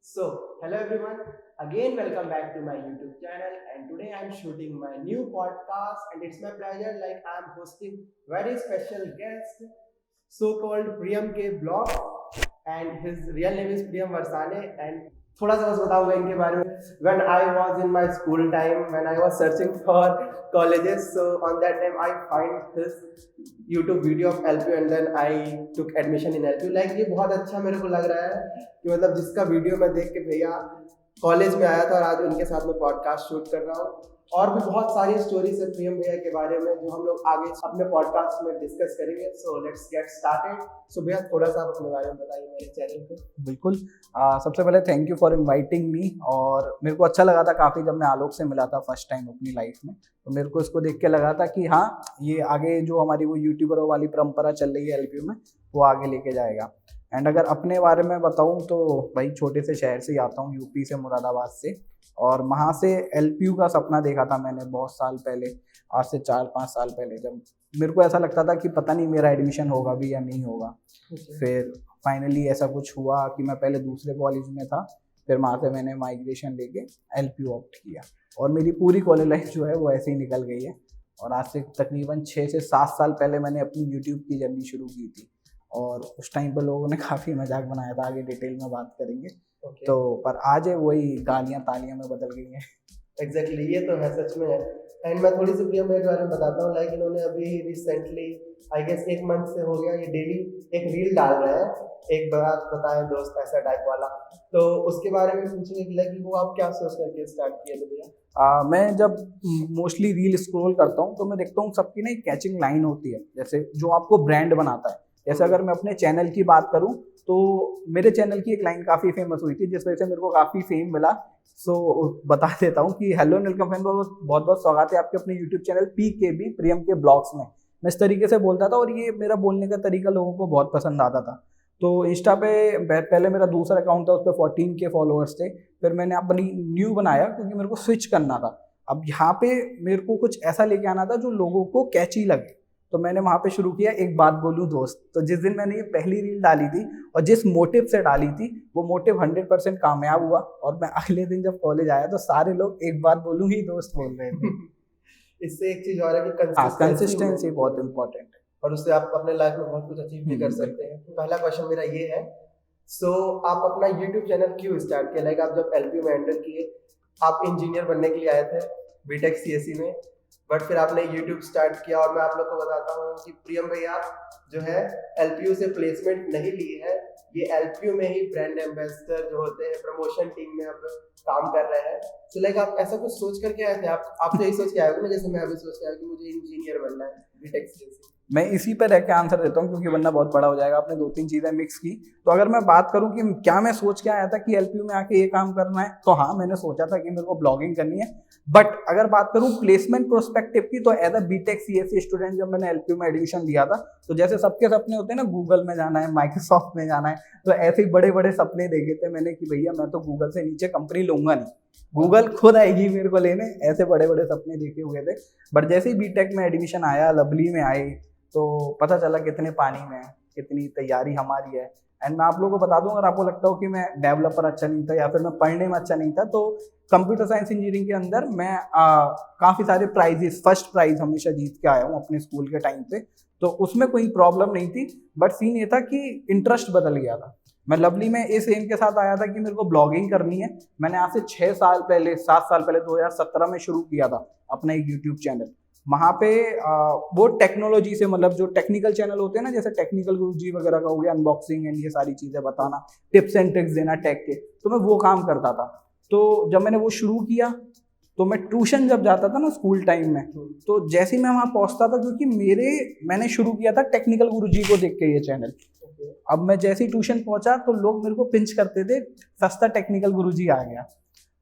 Hello everyone. Again, welcome back to my YouTube channel. And today I'm shooting my new podcast, and it's my pleasure. Like I'm hosting very special guest, so-called Priyam K Blog, and his real name is Priyam Varsane. And थोड़ा सा बस बताऊंगा इनके बारे में. When I was in my school time, when I was searching for colleges, so on that time I find this YouTube video of LPU and then I took admission in LPU. Like ये बहुत अच्छा मेरे को लग रहा है कि मतलब जिसका वीडियो मैं देख के भैया कॉलेज में आया था और आज उनके साथ में पॉडकास्ट शूट कर रहा हूँ. और भी बहुत सारी स्टोरीज है प्रियम भैया के बारे में जो हम लोग आगे अपने पॉडकास्ट में डिस्कस करेंगे. So let's get started. So भैया थोड़ा सा आप अपने बारे में बताइए मेरे चैनल पे. बिल्कुल. सबसे पहले thank you for inviting me. और मेरे को अच्छा लगा था काफ़ी जब मैं आलोक से मिला था फर्स्ट टाइम अपनी लाइफ में. तो मेरे को इसको देख के लगा था कि हाँ, ये आगे जो हमारी वो यूट्यूबरों वाली परंपरा चल रही है एलपीयू में वो आगे लेके जाएगा. एंड अगर अपने बारे में बताऊँ तो भाई छोटे से शहर से ही आता हूँ, यूपी से, मुरादाबाद से. और वहाँ से एलपीयू का सपना देखा था मैंने बहुत साल पहले, आज से 4-5 साल पहले, जब मेरे को ऐसा लगता था कि पता नहीं मेरा एडमिशन होगा भी या नहीं होगा. फिर फाइनली ऐसा कुछ हुआ कि मैं पहले दूसरे कॉलेज में था, फिर वहाँ से मैंने माइग्रेशन लेके एलपीयू ऑप्ट किया और मेरी पूरी कॉलेज लाइफ जो है वो ऐसे ही निकल गई है. और आज से तकरीबन 6 से 7 साल पहले मैंने अपनी यूट्यूब की जर्नी शुरू की थी और उस टाइम पर लोगों ने काफ़ी मजाक बनाया था, आगे डिटेल में बात करेंगे. तो पर आज है वही गालियाँ तालियाँ में बदल गई हैं. एग्जैक्टली ये तो है, सच में है. एंड मैं थोड़ी सी प्रियम के बारे में बताता हूँ. लाइक इन्होंने अभी रिसेंटली आई गेस 1 मंथ से हो गया ये डेली एक रील डाल रहे हैं, एक बात बताएं दोस्त ऐसा टाइप वाला. तो उसके बारे में पूछने के लिए कि वो आप क्या सोच करके स्टार्ट किए थे भैया? मैं जब मोस्टली रील स्क्रॉल करता हूँ तो मैं देखता हूँ सबकी ना एक कैचिंग लाइन होती है, जैसे जो आपको ब्रांड बनाता है. जैसे अगर मैं अपने चैनल की बात करूँ तो मेरे चैनल की एक लाइन काफ़ी फेमस हुई थी जिस वजह से मेरे को काफ़ी फेम मिला. सो बता देता हूँ कि हेलो नीलकम फैन, बहुत बहुत स्वागत है आपके अपने यूट्यूब चैनल PKB प्रियम के ब्लॉग्स में. मैं इस तरीके से बोलता था और ये मेरा बोलने का तरीका लोगों को बहुत पसंद आता था. तो इंस्टा पे पहले मेरा दूसरा अकाउंट था, उस पर 14K फॉलोअर्स थे. फिर मैंने अपनी न्यू बनाया क्योंकि मेरे को स्विच करना था. अब यहाँ पे मेरे को कुछ ऐसा लेके आना था जो लोगों को कैची लगे. तो मैंने वहाँ पे शुरू किया एक बात बोलूँ दोस्त. तो जिस दिन मैंने ये पहली रील डाली थी और जिस मोटिव से डाली थी वो मोटिव 100% कामयाब हुआ. और मैं अगले दिन जब कॉलेज आया तो सारे लोग एक बात बोलूँ ही दोस्त बोल रहे थे. इससे एक चीज और है कि कंसिस्टेंसी बहुत इंपॉर्टेंट है और उससे आप अपने लाइफ में बहुत कुछ अचीव भी कर सकते हैं. तो पहला क्वेश्चन मेरा ये है, सो आप अपना यूट्यूब चैनल क्यों स्टार्ट किया? लाइक आप जब एलपीयू में एंटर किए, आप इंजीनियर बनने के लिए आए थे बीटेक सीएससी में, बट फिर आपने यूट्यूब स्टार्ट किया. और मैं आप लोग को बताता हूँ कि प्रियम भैया जो है एलपीयू से प्लेसमेंट नहीं लिए है, ये एलपीयू में ही ब्रांड एम्बेसडर जो होते हैं प्रमोशन टीम में अब काम कर रहे हैं. तो लाइक आप ऐसा कुछ सोच करके आए थे? आप तो यही सोच के आए हो ना, जैसे मैं अभी सोच के आया कि मुझे इंजीनियर बनना है बीटेक सीएससी. मैं इसी पर रह के आंसर देता हूँ क्योंकि वरना बहुत बड़ा हो जाएगा. आपने 2-3 चीज़ें मिक्स की. तो अगर मैं बात करूँ कि क्या मैं सोच के आया था कि एलपीयू में आके ये काम करना है, तो हाँ, मैंने सोचा था कि मेरे को ब्लॉगिंग करनी है. बट अगर बात करूँ प्लेसमेंट प्रोस्पेक्टिव की, तो as a BTech CSC student जब मैंने एलपीयू में एडमिशन लिया था तो जैसे सबके सपने होते हैं ना, गूगल में जाना है, माइक्रोसॉफ्ट में जाना है, तो ऐसे ही बड़े बड़े सपने देखे थे मैंने कि भैया मैं तो गूगल से नीचे कंपनी लूंगा नहीं, गूगल खुद आएगी मेरे को लेने. ऐसे बड़े बड़े सपने देखे हुए थे. बट जैसे ही बीटेक में एडमिशन आया, लवली में आए, तो पता चला कितने पानी में है, कितनी तैयारी हमारी है. एंड मैं आप लोगों को बता दूं, अगर आपको लगता हो कि मैं डेवलपर अच्छा नहीं था या फिर मैं पढ़ने में अच्छा नहीं था, तो कंप्यूटर साइंस इंजीनियरिंग के अंदर मैं काफ़ी सारे प्राइजेस, फर्स्ट प्राइज हमेशा जीत के आया हूँ अपने स्कूल के टाइम पे. तो उसमें कोई प्रॉब्लम नहीं थी. बट सीन ये था कि इंटरेस्ट बदल गया था. मैं लवली में इस एम के साथ आया था कि मेरे को ब्लॉगिंग करनी है. मैंने आज से 6 साल पहले, 7 साल पहले 2017 में शुरू किया था अपना एक यूट्यूब चैनल. वहाँ पे वो टेक्नोलॉजी से, मतलब जो टेक्निकल चैनल होते हैं ना, जैसे टेक्निकल गुरुजी वगैरह का हो गया, अनबॉक्सिंग एंड ये सारी चीज़ें बताना, टिप्स एंड ट्रिक्स देना टेक के, तो मैं वो काम करता था. तो जब मैंने वो शुरू किया तो मैं ट्यूशन जब जाता था ना स्कूल टाइम में, तो जैसे ही मैं वहाँ पहुँचता था, क्योंकि मैंने शुरू किया था टेक्निकल गुरुजी को देख के ये चैनल. अब मैं जैसे ही ट्यूशन पहुँचा तो लोग मेरे को पिंच करते थे, सस्ता टेक्निकल गुरुजी आ गया.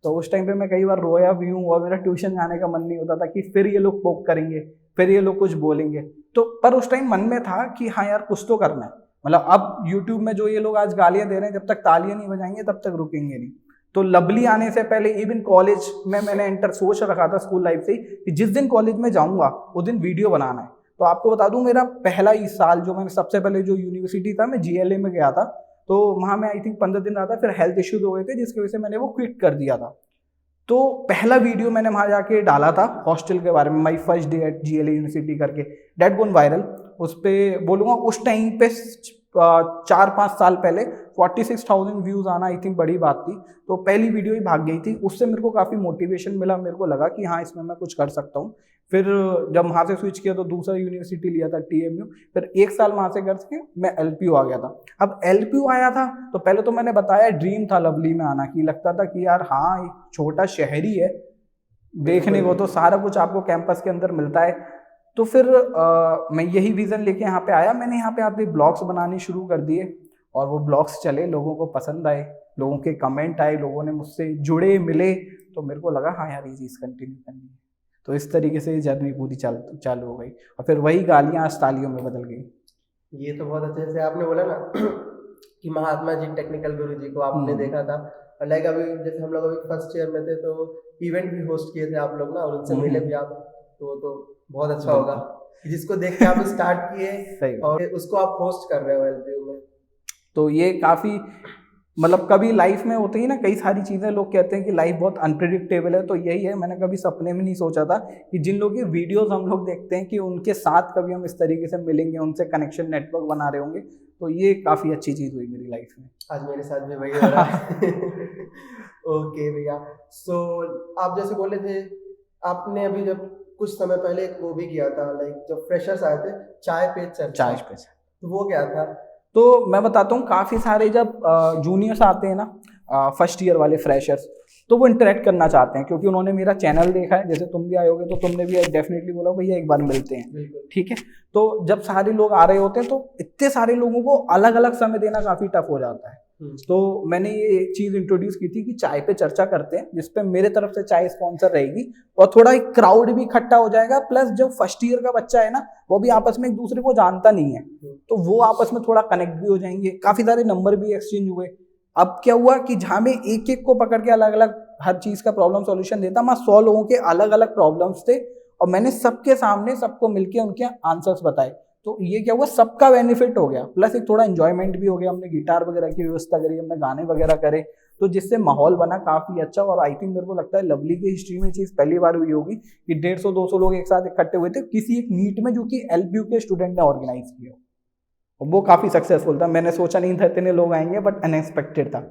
तो उस टाइम पे मैं कई बार रोया भी हूँ और मेरा ट्यूशन जाने का मन नहीं होता था कि फिर ये लोग पोक करेंगे, फिर ये लोग कुछ बोलेंगे. तो पर उस टाइम मन में था कि हाँ यार, कुछ तो करना है. मतलब अब यूट्यूब में जो ये लोग आज गालियाँ दे रहे हैं, जब तक तालियां नहीं बजाएंगे तब तक रुकेंगे नहीं. तो लवली आने से पहले इवन कॉलेज में मैंने एंटर सोच रखा था स्कूल लाइफ से कि जिस दिन कॉलेज में जाऊँगा उस दिन वीडियो बनाना है. तो आपको बता दूं, मेरा पहला ही साल जो मैंने सबसे पहले जो यूनिवर्सिटी था, मैं GLA में गया था. तो वहाँ मैं आई थिंक 15 दिन रहा था, फिर हेल्थ इश्यूज हो गए थे जिसकी वजह से मैंने वो क्विट कर दिया था। तो पहला वीडियो मैंने वहाँ जाके डाला था हॉस्टल के बारे में, my first day at GLA university करके, डेट गोन वायरल। उस पर बोलूँगा उस टाइम पे 4-5 साल पहले 46,000 व्यूज़ आना आई थिंक बड़ी बात थी। तो पहली वीडियो ही भाग गई थी, उससे मेरे को काफ़ी मोटिवेशन मिला, मेरे को लगा कि हाँ इसमें मैं कुछ कर सकता हूँ। फिर जब वहाँ से स्विच किया तो दूसरा यूनिवर्सिटी लिया था TMU, फिर 1 साल वहाँ से करके मैं LPU आ गया था। अब LPU आया था तो पहले तो मैंने बताया ड्रीम था लवली में आना, कि लगता था कि यार हाँ एक छोटा शहरी है, देखने को तो सारा कुछ आपको कैंपस के अंदर मिलता है। तो फिर मैं यही विज़न लेके यहाँ पे आया। मैंने यहाँ पे आते ब्लॉग्स बनाने शुरू कर दिए और वो ब्लॉग्स चले, लोगों को पसंद आए, लोगों के कमेंट आए, लोगों ने मुझसे जुड़े मिले, तो मेरे को लगा हाँ यार ये चीज़ कंटिन्यू करनी है। तो इस तरीके से जर्नी पूरी चालू हो गई और फिर वही गालियाँ आज तालियों में बदल गई। ये तो बहुत अच्छे से आपने बोला ना कि महात्मा जी टेक्निकल गुरु जी को आपने देखा था, और लाइक अभी जैसे हम लोग अभी फर्स्ट ईयर में थे तो इवेंट भी होस्ट किए थे आप लोग ना, और उनसे मिले भी आप, तो बहुत अच्छा होगा कि जिसको देख के आप स्टार्ट किए और उसको आप होस्ट कर रहे हो LPU में। तो ये काफ़ी मतलब कभी लाइफ में होते ही ना कई सारी चीज़ें, लोग कहते हैं कि लाइफ बहुत अनप्रिडिक्टेबल है, तो यही है। मैंने कभी सपने में नहीं सोचा था कि जिन लोगों की वीडियोस हम लोग देखते हैं कि उनके साथ कभी हम इस तरीके से मिलेंगे, उनसे कनेक्शन नेटवर्क बना रहे होंगे। तो ये काफ़ी अच्छी चीज़ हुई मेरी लाइफ में। आज मेरे साथ भी वही हो रहा है। ओके भैया, सो आप जैसे बोले थे, आपने अभी जब कुछ समय पहले एक वो भी किया था, लाइक जब फ्रेशर्स आए थे चाय पे चर्चा, तो वो क्या था? तो मैं बताता हूँ, काफ़ी सारे जब जूनियर्स आते हैं ना, फर्स्ट ईयर वाले फ्रेशर्स, तो वो इंटरेक्ट करना चाहते हैं क्योंकि उन्होंने मेरा चैनल देखा है। जैसे तुम भी आए होगे तो तुमने भी डेफिनेटली बोला भैया एक बार मिलते हैं, ठीक है। तो जब सारे लोग आ रहे होते हैं तो इतने सारे लोगों को अलग अलग समय देना काफ़ी टफ हो जाता है। तो मैंने ये एक चीज़ इंट्रोड्यूस की थी कि चाय पे चर्चा करते हैं, जिसपे मेरे तरफ से चाय स्पॉन्सर रहेगी और थोड़ा एक क्राउड भी इकट्ठा हो जाएगा। प्लस जो फर्स्ट ईयर का बच्चा है ना, वो भी आपस में एक दूसरे को जानता नहीं है, तो वो आपस में थोड़ा कनेक्ट भी हो जाएंगे। काफ़ी सारे नंबर भी एक्सचेंज हुए। अब क्या हुआ कि जहाँ मैं एक एक को पकड़ के अलग अलग हर चीज़ का प्रॉब्लम सॉल्यूशन देता, मैं 100 लोगों के अलग अलग प्रॉब्लम्स थे और मैंने सबके सामने सबको मिलके उनके आंसर्स बताए। तो ये क्या हुआ, सबका बेनिफिट हो गया, प्लस एक थोड़ा एंजॉयमेंट भी हो गया। हमने गिटार वगैरह की व्यवस्था करी, हमने गाने वगैरह करे, तो जिससे माहौल बना काफ़ी अच्छा। और आई थिंक मेरे को लगता है लवली की हिस्ट्री में चीज़ पहली बार हुई होगी कि 150-200 लोग एक साथ इकट्ठे हुए थे किसी एक मीट में, जो कि LPU के स्टूडेंट ने ऑर्गेनाइज किया, और वो काफ़ी सक्सेसफुल था। मैंने सोचा नहीं था इतने लोग आएंगे, बट अनएक्सपेक्टेड था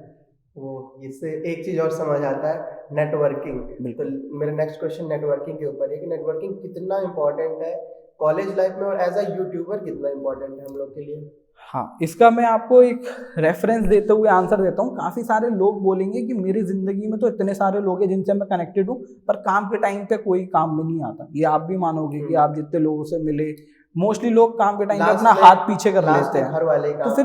वो। इससे एक चीज़ और समझ आता है, नेटवर्किंग। तो मेरा नेक्स्ट क्वेश्चन नेटवर्किंग के ऊपर है कि नेटवर्किंग कितना इंपॉर्टेंट है कॉलेज लाइफ में, और एज अ यूट्यूबर कितना इंपॉर्टेंट है हम लोग के लिए? हाँ, इसका मैं आपको एक रेफरेंस देते हुए आंसर देता हूँ। काफ़ी सारे लोग बोलेंगे कि मेरी ज़िंदगी में तो इतने सारे लोग हैं जिनसे मैं कनेक्टेड हूँ, पर काम के टाइम पे कोई काम में नहीं आता। ये आप भी मानोगे कि आप जितने लोगों से मिले, मोस्टली लोग काम के टाइम पे अपना हाथ पीछे कर लेते हैं। घर वाले तो फिर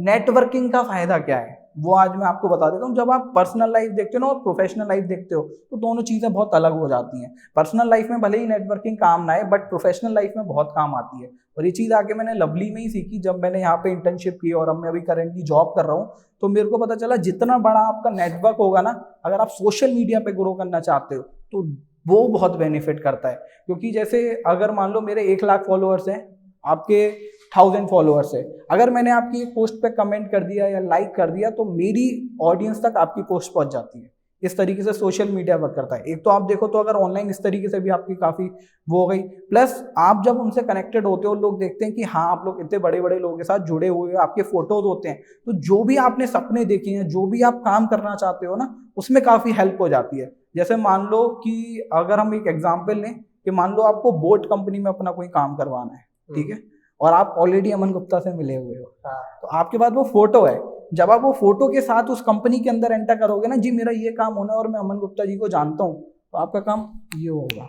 नेटवर्किंग का फायदा क्या है, वो आज मैं आपको बता देता हूँ। जब आप पर्सनल लाइफ देखते हो ना और प्रोफेशनल लाइफ देखते हो, तो दोनों चीज़ें बहुत अलग हो जाती हैं। पर्सनल लाइफ में भले ही नेटवर्किंग काम ना आए, बट प्रोफेशनल लाइफ में बहुत काम आती है। और ये चीज़ आके मैंने लवली में ही सीखी, जब मैंने यहाँ पे इंटर्नशिप की और अब मैं अभी करेंटली जॉब कर रहा हूँ। तो मेरे को पता चला जितना बड़ा आपका नेटवर्क होगा ना, अगर आप सोशल मीडिया पे ग्रो करना चाहते हो तो वो बहुत बेनिफिट करता है। क्योंकि जैसे अगर मान लो मेरे 1 लाख फॉलोअर्स हैं, आपके 1000 फॉलोअर्स है, अगर मैंने आपकी एक पोस्ट पे कमेंट कर दिया या लाइक कर दिया, तो मेरी ऑडियंस तक आपकी पोस्ट पहुंच जाती है। इस तरीके से सोशल मीडिया वर्क करता है। एक तो आप देखो तो अगर ऑनलाइन इस तरीके से भी आपकी काफ़ी वो हो गई, प्लस आप जब उनसे कनेक्टेड होते हो, लोग देखते हैं कि हाँ आप लोग इतने बड़े बड़े लोगों के साथ जुड़े हुए हो, आपके फोटोज होते हैं, तो जो भी आपने सपने देखे हैं, जो भी आप काम करना चाहते हो ना, उसमें काफ़ी हेल्प हो जाती है। जैसे मान लो कि अगर हम एक एग्जाम्पल लें कि मान लो आपको बोट कंपनी में अपना कोई काम करवाना है, ठीक है, और आप ऑलरेडी अमन गुप्ता से मिले हुए हो, तो आपके पास वो फोटो है। जब आप वो फोटो के साथ उस कंपनी के अंदर एंटर करोगे ना, जी मेरा ये काम होना है और मैं अमन गुप्ता जी को जानता हूँ, तो आपका काम ये होगा।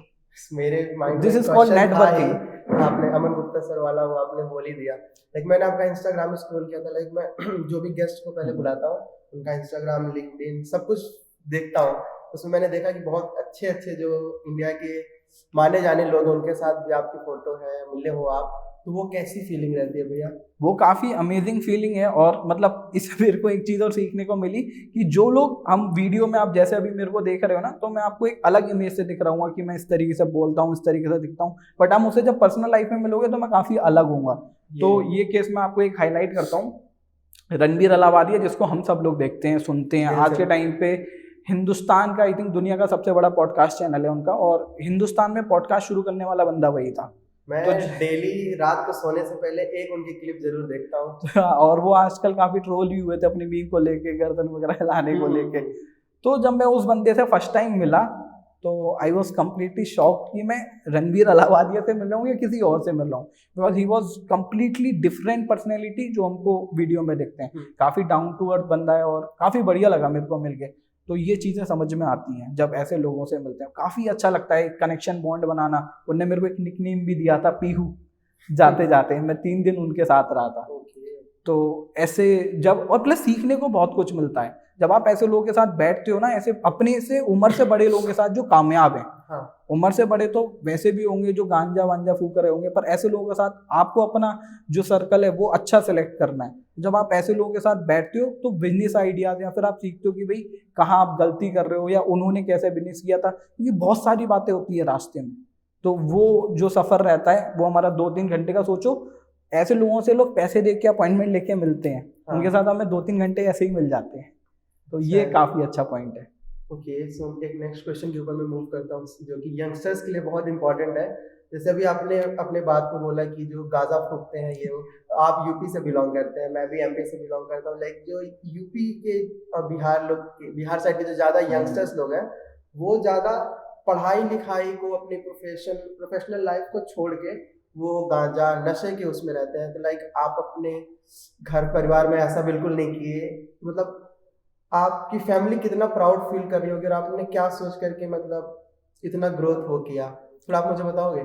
मेरे mind this is called networking. आपने अमन गुप्ता सर वाला वो आपने बोल ही दिया। लाइक मैंने आपका इंस्टाग्राम स्क्रॉल किया था, लाइक मैं जो भी गेस्ट को पहले बुलाता हूँ उनका इंस्टाग्राम, लिंक्डइन सब कुछ देखता हूँ। उसमें मैंने देखा कि बहुत अच्छे अच्छे जो इंडिया के माने जाने लोग हैं उनके साथ भी आपकी फोटो है, मिले हो आप, तो वो कैसी फीलिंग रहती है भैया? वो काफ़ी अमेजिंग फीलिंग है। और मतलब इससे मेरे को एक चीज़ और सीखने को मिली कि जो लोग हम वीडियो में, आप जैसे अभी मेरे को देख रहे हो ना, तो मैं आपको एक अलग इमेज से दिख रहा हूँ कि मैं इस तरीके से बोलता हूँ, इस तरीके से दिखता हूँ, बट हम उसे जब पर्सनल लाइफ में मिलोगे तो मैं काफ़ी अलग हूँगा। तो ये केस मैं आपको एक हाईलाइट करता हूँ। रणबीर अलावालिया, जिसको हम सब लोग देखते हैं, सुनते हैं। आज के बिल्कुल। टाइम पे हिंदुस्तान का, आई थिंक दुनिया का सबसे बड़ा पॉडकास्ट चैनल है उनका, और हिंदुस्तान में पॉडकास्ट शुरू करने वाला बंदा वही था। मैं तो डेली रात को सोने से पहले एक उनकी क्लिप जरूर देखता हूँ। और वो आजकल काफी ट्रोल भी हुए थे अपनी मीम को लेके, गर्दन वगैरह हिलाने को लेके। तो जब मैं उस बंदे से फर्स्ट टाइम मिला तो आई वॉज कम्प्लीटली शॉक कि मैं रणबीर अलावालिया से मिल रहा हूँ या किसी और से मिल रहा हूँ, because he was completely different personality जो हमको वीडियो में देखते हैं। काफ़ी डाउन टू अर्थ बंदा है और काफ़ी बढ़िया लगा मेरे को मिलके। तो ये चीज़ें समझ में आती हैं जब ऐसे लोगों से मिलते हैं, काफ़ी अच्छा लगता है कनेक्शन बॉन्ड बनाना। उनने मेरे को एक निकनेम भी दिया था, पीहू। जाते जाते मैं 3 दिन उनके साथ रहा था। तो ऐसे जब, और प्लस सीखने को बहुत कुछ मिलता है जब आप ऐसे लोगों के साथ बैठते हो ना, ऐसे अपने से उम्र से बड़े लोगों के साथ जो कामयाब हैं। हाँ। उम्र से बड़े तो वैसे भी होंगे जो गांजा वांजा फूक रहे होंगे, पर ऐसे लोगों के साथ आपको अपना जो सर्कल है वो अच्छा सेलेक्ट करना है। जब आप ऐसे लोगों के साथ बैठते हो तो बिजनेस आइडियाज, या फिर आप सीखते हो कि भाई कहाँ आप गलती कर रहे हो या उन्होंने कैसे बिजनेस किया था, क्योंकि बहुत सारी बातें होती है रास्ते में। तो वो जो सफर रहता है वो हमारा 2-3 घंटे का। सोचो ऐसे लोगों से लोग पैसे दे के अपॉइंटमेंट लेके मिलते हैं, उनके साथ हमें 2-3 घंटे ऐसे ही मिल जाते हैं। तो ये काफी अच्छा पॉइंट है। ओके, सो एक नेक्स्ट क्वेश्चन के ऊपर मैं मूव करता हूँ, जो कि यंगस्टर्स के लिए बहुत इंपॉर्टेंट है। जैसे अभी आपने अपने बात को बोला कि जो गाजा फूकते हैं ये वो, आप यूपी से बिलोंग करते हैं, मैं भी एमपी से बिलोंग करता हूँ। लाइक जो यूपी के और बिहार साइड के जो ज़्यादा यंगस्टर्स लोग हैं, वो ज़्यादा पढ़ाई लिखाई को, अपनी प्रोफेशनल लाइफ को छोड़ के वो गांजा नशे के उसमें रहते हैं। तो लाइक आप अपने घर परिवार में ऐसा बिल्कुल नहीं किए, मतलब आपकी फैमिली कितना प्राउड फील कर रही होगी और आपने क्या सोच करके मतलब इतना ग्रोथ हो किया, थोड़ा आप मुझे बताओगे?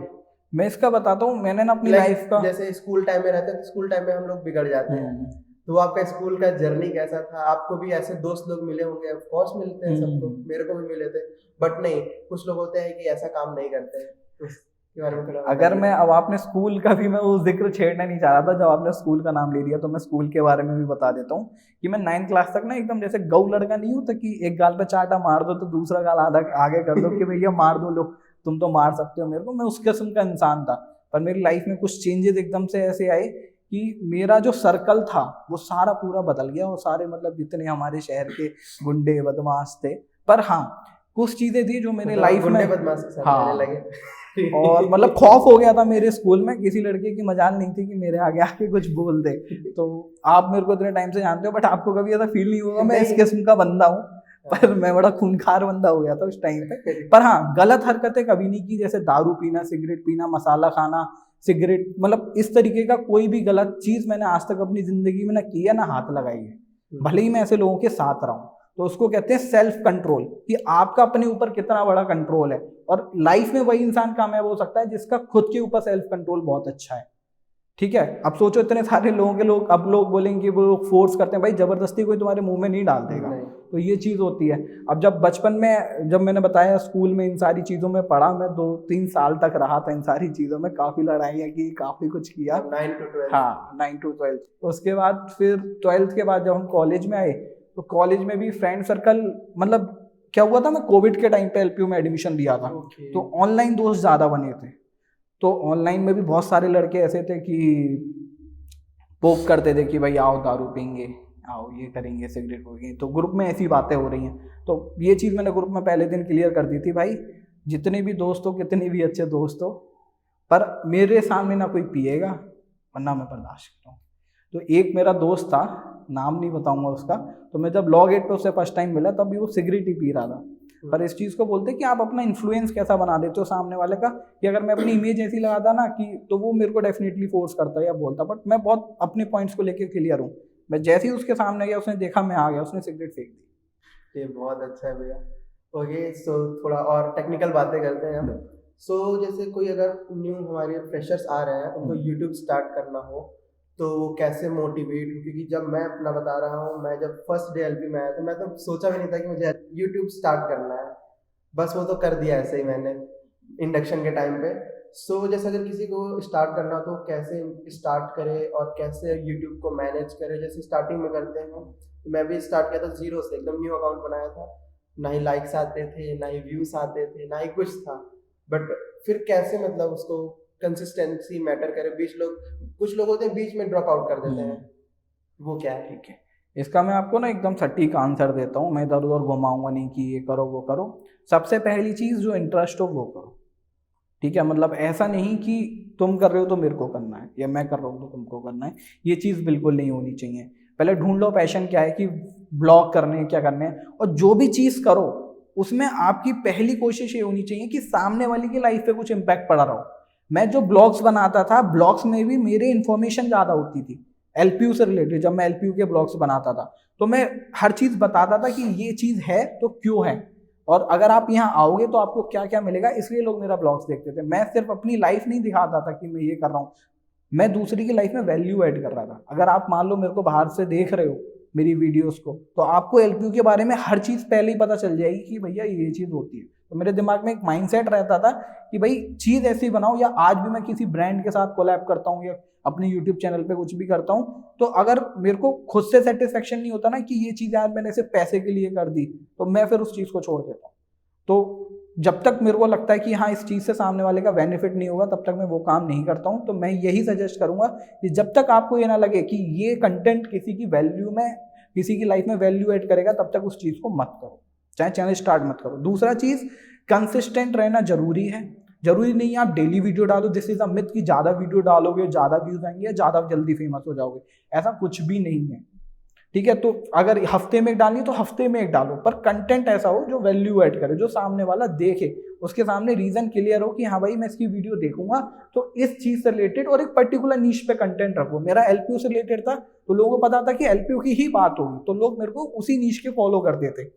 मैं इसका बताता हूँ, मैंने ना अपनी लाइफ का, जैसे स्कूल टाइम में रहते हैं तो स्कूल टाइम में हम लोग बिगड़ जाते हैं, तो आपका स्कूल का जर्नी कैसा था? आपको भी ऐसे दोस्त लोग मिले होंगे, ऑफ कोर्स मिलते हैं सबको, मेरे को भी मिले थे, बट नहीं, कुछ लोग होते हैं कि ऐसा काम नहीं करते हैं। उसके बारे में थोड़ा अगर मैं, अब आपने स्कूल का भी, मैं वो जिक्र छेड़ना नहीं चाह रहा था, जब आपने स्कूल का नाम ले लिया तो मैं स्कूल के बारे में भी बता देता हूँ कि मैं 9th क्लास तक ना एकदम जैसे गौ लड़का नहीं होता कि एक गाल पे चाटा मार दो तो दूसरा गाल आधा आगे कर दो कि भैया मार दो, लो तुम तो मार सकते हो मेरे को, मैं उस किस्म का इंसान था। पर मेरी लाइफ में कुछ चेंजेस एकदम से ऐसे आए कि मेरा जो सर्कल था वो सारा पूरा बदल गया, और सारे मतलब जितने हमारे शहर के गुंडे बदमाश थे, पर हाँ कुछ चीजें थी जो मेरे लाइफ में, हाँ लगे और मतलब खौफ हो गया था मेरे स्कूल में, किसी लड़के की मजाल नहीं थी कि मेरे आगे आके कुछ बोल दे। तो आप मेरे को इतने टाइम से जानते हो, बट आपको कभी ऐसा फील नहीं होगा मैं इस किस्म का बंदा हूँ, पर मैं बड़ा खूंखार बंदा हो गया था उस टाइम पे। पर हाँ, गलत हरकतें कभी नहीं की, जैसे दारू पीना, सिगरेट पीना, मसाला खाना, सिगरेट, मतलब इस तरीके का कोई भी गलत चीज मैंने आज तक अपनी जिंदगी में ना की है ना हाथ लगाई है। भले ही मैं ऐसे लोगों के साथ रहा हूँ, तो उसको कहते हैं सेल्फ कंट्रोल, कि आपका अपने ऊपर कितना बड़ा कंट्रोल है। और लाइफ में वही इंसान कामयाब हो सकता है जिसका खुद के ऊपर सेल्फ कंट्रोल बहुत अच्छा है। ठीक है, अब सोचो इतने सारे लोगों के लोग, अब लोग बोलेंगे वो फोर्स करते हैं, भाई जबरदस्ती कोई तुम्हारे मुंह में नहीं डाल देगा। तो ये चीज होती है। अब जब बचपन में, जब मैंने बताया स्कूल में इन सारी चीजों में पढ़ा, मैं 2-3 साल तक रहा था इन सारी चीजों में, काफी लड़ाइयाँ की, काफी कुछ किया। 9 to 12। हाँ, 9 to 12। उसके बाद फिर 12th के बाद जब हम कॉलेज में आए, तो कॉलेज में भी फ्रेंड सर्कल, मतलब क्या हुआ था, मैं कोविड के टाइम पे एलपीयू में एडमिशन लिया था, तो ऑनलाइन दोस्त ज्यादा बने थे। तो ऑनलाइन में भी बहुत सारे लड़के ऐसे थे कि पोक करते थे कि भाई आओ दारू पीएंगे, आओ ये करेंगे, सिगरेट पीएंगे, तो ग्रुप में ऐसी बातें हो रही हैं। तो ये चीज़ मैंने ग्रुप में पहले दिन क्लियर कर दी थी, भाई जितने भी दोस्त हो, कितने भी अच्छे दोस्त हो, पर मेरे सामने ना कोई पिएगा, वरना मैं बर्दाश्त करता हूँ। तो एक मेरा दोस्त था, नाम नहीं बताऊंगा उसका, तो मैं जब लॉ गेट पे उससे फर्स्ट टाइम मिला तब भी वो सिगरेट ही पी रहा था। पर इस चीज़ को बोलते कि आप अपना इन्फ्लुएंस कैसा बना देते हो सामने वाले का, कि अगर मैं अपनी इमेज ऐसी लगाता ना कि, तो वो मेरे को डेफिनेटली फोर्स करता या बोलता। बट मैं बहुत अपने पॉइंट्स को लेकर क्लियर हूँ, मैं जैसे ही उसके सामने गया, उसने देखा मैं आ गया, उसने सिगरेट फेंक दी। ये बहुत अच्छा है भैया। ओके, सो थोड़ा और टेक्निकल बातें करते हैं हम। सो जैसे कोई अगर न्यू हमारे फ्रेशर्स आ रहे हैं, उनको यूट्यूब स्टार्ट करना हो, तो वो कैसे मोटिवेट, क्योंकि जब मैं अपना बता रहा हूँ, मैं जब फर्स्ट डे एलपी में आया तो मैं तो सोचा भी नहीं था कि मुझे यूट्यूब स्टार्ट करना है, बस वो तो कर दिया ऐसे ही मैंने इंडक्शन के टाइम पे। सो जैसे अगर किसी को स्टार्ट करना तो कैसे स्टार्ट करे और कैसे यूट्यूब को मैनेज करे? जैसे स्टार्टिंग में करते हैं, तो मैं भी स्टार्ट किया था जीरो से, एकदम न्यू अकाउंट बनाया था, ना ही लाइक्स आते थे, ना ही व्यूज आते थे, ना ही कुछ था। बट फिर कैसे मतलब उसको कंसिस्टेंसी मैटर करे, कुछ लोग होते हैं बीच में ड्रॉप आउट कर देते हैं, वो क्या है? ठीक है, इसका मैं आपको ना एकदम सटीक आंसर देता हूँ, मैं इधर उधर घुमाऊंगा नहीं कि ये करो वो करो। सबसे पहली चीज़, जो इंटरेस्ट हो वो करो। ठीक है, मतलब ऐसा नहीं कि तुम कर रहे हो तो मेरे को करना है, या मैं कर रहा हूँ तो तुमको करना है, ये चीज़ बिल्कुल नहीं होनी चाहिए। पहले ढूंढ लो पैशन क्या है, कि ब्लॉग करने हैं, क्या करने हैं, और जो भी चीज़ करो उसमें आपकी पहली कोशिश ये होनी चाहिए कि सामने वाले की लाइफ पे कुछ इम्पैक्ट पड़ा रहो। मैं जो ब्लॉग्स बनाता था, ब्लॉग्स में भी मेरे इन्फॉर्मेशन ज़्यादा होती थी एलपीयू से रिलेटेड। जब मैं एलपीयू के ब्लॉग्स बनाता था तो मैं हर चीज़ बताता था कि ये चीज़ है तो क्यों है, और अगर आप यहाँ आओगे तो आपको क्या क्या मिलेगा, इसलिए लोग मेरा ब्लॉग्स देखते थे। मैं सिर्फ अपनी लाइफ नहीं दिखाता था कि मैं ये कर रहा हूँ, मैं दूसरी की लाइफ में वैल्यू ऐड कर रहा था। अगर आप मान लो मेरे को बाहर से देख रहे हो मेरी वीडियोस को, तो आपको एलपीयू के बारे में हर चीज़ पहले ही पता चल जाएगी कि भैया ये चीज़ होती है। तो मेरे दिमाग में एक माइंडसेट रहता था कि भाई चीज़ ऐसी बनाओ, या आज भी मैं किसी ब्रांड के साथ कोलैब करता हूँ या अपने यूट्यूब चैनल पे कुछ भी करता हूँ, तो अगर मेरे को खुद से सेटिस्फेक्शन नहीं होता ना कि ये चीज़ यार मैंने सिर्फ पैसे के लिए कर दी, तो मैं फिर उस चीज़ को छोड़ देता हूँ। तो जब तक मेरे को लगता है कि हाँ इस चीज़ से सामने वाले का बेनिफिट नहीं होगा, तब तक मैं वो काम नहीं करता हूँ। तो मैं यही सजेस्ट करूंगा कि जब तक आपको ये ना लगे कि ये कंटेंट किसी की वैल्यू में, किसी की लाइफ में वैल्यू ऐड करेगा, तब तक उस चीज़ को मत करो, चाहे चैनल स्टार्ट मत करो। दूसरा चीज़, कंसिस्टेंट रहना जरूरी है। जरूरी नहीं है आप डेली वीडियो डालो, दिस इज अ मिथ कि ज़्यादा वीडियो डालोगे ज़्यादा व्यूज आएंगे या ज़्यादा जल्दी फेमस हो जाओगे, ऐसा कुछ भी नहीं है। ठीक है, तो अगर हफ्ते में एक डालनी है तो हफ्ते में एक डालो, पर कंटेंट ऐसा हो जो वैल्यू ऐड करे, जो सामने वाला देखे, उसके सामने रीजन क्लियर हो कि हाँ भाई मैं इसकी वीडियो देखूंगा तो इस चीज से रिलेटेड, और एक पर्टिकुलर नीश पे कंटेंट रखो। मेरा एलपीयू से रिलेटेड था तो लोगों को पता था कि एलपीयू की ही बात होगी, तो लोग मेरे को उसी नीश के फॉलो करते थे।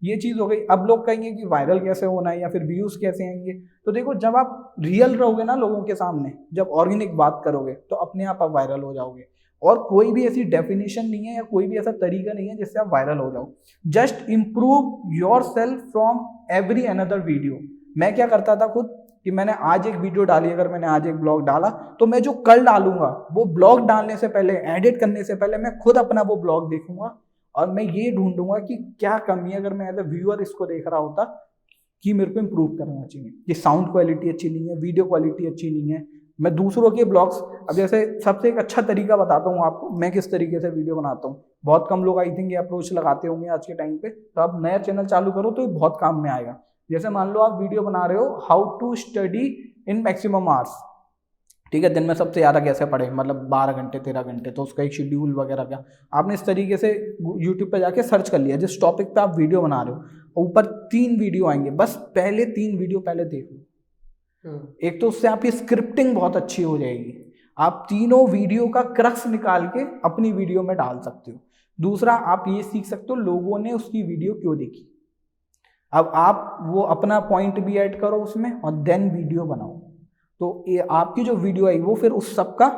ये चीज हो गई। अब लोग कहेंगे कि वायरल कैसे होना है या फिर व्यूज कैसे आएंगे, तो देखो जब आप रियल रहोगे ना लोगों के सामने, जब ऑर्गेनिक बात करोगे, तो अपने आप वायरल हो जाओगे। और कोई भी ऐसी डेफिनेशन नहीं है या कोई भी ऐसा तरीका नहीं है जिससे आप वायरल हो जाओ। Just improve your self from every another video. मैं क्या करता था खुद, कि मैंने आज एक वीडियो डाली, अगर मैंने आज एक ब्लॉग डाला, तो मैं जो कल डालूंगा वो ब्लॉग डालने से पहले, एडिट करने से पहले मैं खुद अपना वो ब्लॉग देखूंगा, और मैं ये ढूंढूंगा कि क्या कमी है, अगर मैं एज अ व्यूअर इसको देख रहा होता, कि मेरे को इम्प्रूव करना चाहिए, कि साउंड क्वालिटी अच्छी नहीं है, वीडियो क्वालिटी अच्छी नहीं है। मैं दूसरों के ब्लॉग्स, अब जैसे सबसे एक अच्छा तरीका बताता हूँ आपको, मैं किस तरीके से वीडियो बनाता हूँ। बहुत कम लोग आई थिंक ये अप्रोच लगाते होंगे आज के टाइम पे, तो आप नया चैनल चालू करो तो ये बहुत काम में आएगा। जैसे मान लो आप वीडियो बना रहे हो how to study in maximum hours, ठीक है, दिन में सबसे ज़्यादा कैसे पढ़े, मतलब 12 घंटे 13 घंटे, तो उसका एक शेड्यूल वगैरह क्या आपने इस तरीके से यूट्यूब पे जाके सर्च कर लिया, जिस टॉपिक पे आप वीडियो बना रहे हो, ऊपर 3 वीडियो आएंगे, बस पहले 3 वीडियो पहले देख लो। एक तो उससे आपकी स्क्रिप्टिंग बहुत अच्छी हो जाएगी, आप तीनों वीडियो का क्रक्स निकाल के अपनी वीडियो में डाल सकते हो। दूसरा, आप ये सीख सकते हो लोगों ने उसकी वीडियो क्यों देखी। अब आप वो अपना पॉइंट भी ऐड करो उसमें, और देन वीडियो बनाओ, तो ये आपकी जो वीडियो आई वो फिर उस सब का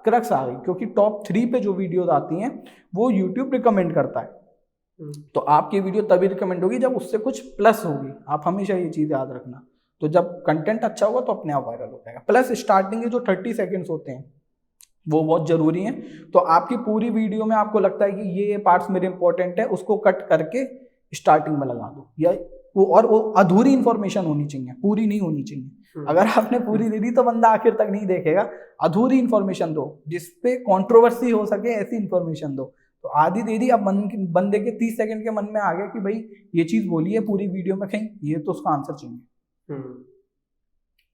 क्रक्स आ गई। क्योंकि टॉप 3 पे जो वीडियोज आती हैं वो यूट्यूब रिकमेंड करता है, तो आपकी वीडियो तभी रिकमेंड होगी जब उससे कुछ प्लस होगी। आप हमेशा ये चीज़ याद रखना। तो जब कंटेंट अच्छा होगा तो अपने आप वायरल हो जाएगा। प्लस स्टार्टिंग के जो 30 सेकेंड्स होते हैं वो बहुत ज़रूरी हैं। तो आपकी पूरी वीडियो में आपको लगता है कि ये पार्ट्स मेरे इंपॉर्टेंट है, उसको कट करके स्टार्टिंग में लगा दो, या वो अधूरी इंफॉर्मेशन होनी चाहिए, पूरी नहीं होनी चाहिए। अगर आपने पूरी दे दी तो बंदा आखिर तक नहीं देखेगा। अधूरी इंफॉर्मेशन दो, जिसपे कंट्रोवर्सी हो सके, ऐसी इंफॉर्मेशन दो। तो आधी दे दी, अब बंदे के 30 सेकंड के मन में आ गया कि भाई ये चीज़ बोली है पूरी वीडियो में कहीं, ये तो उसका आंसर चाहिए।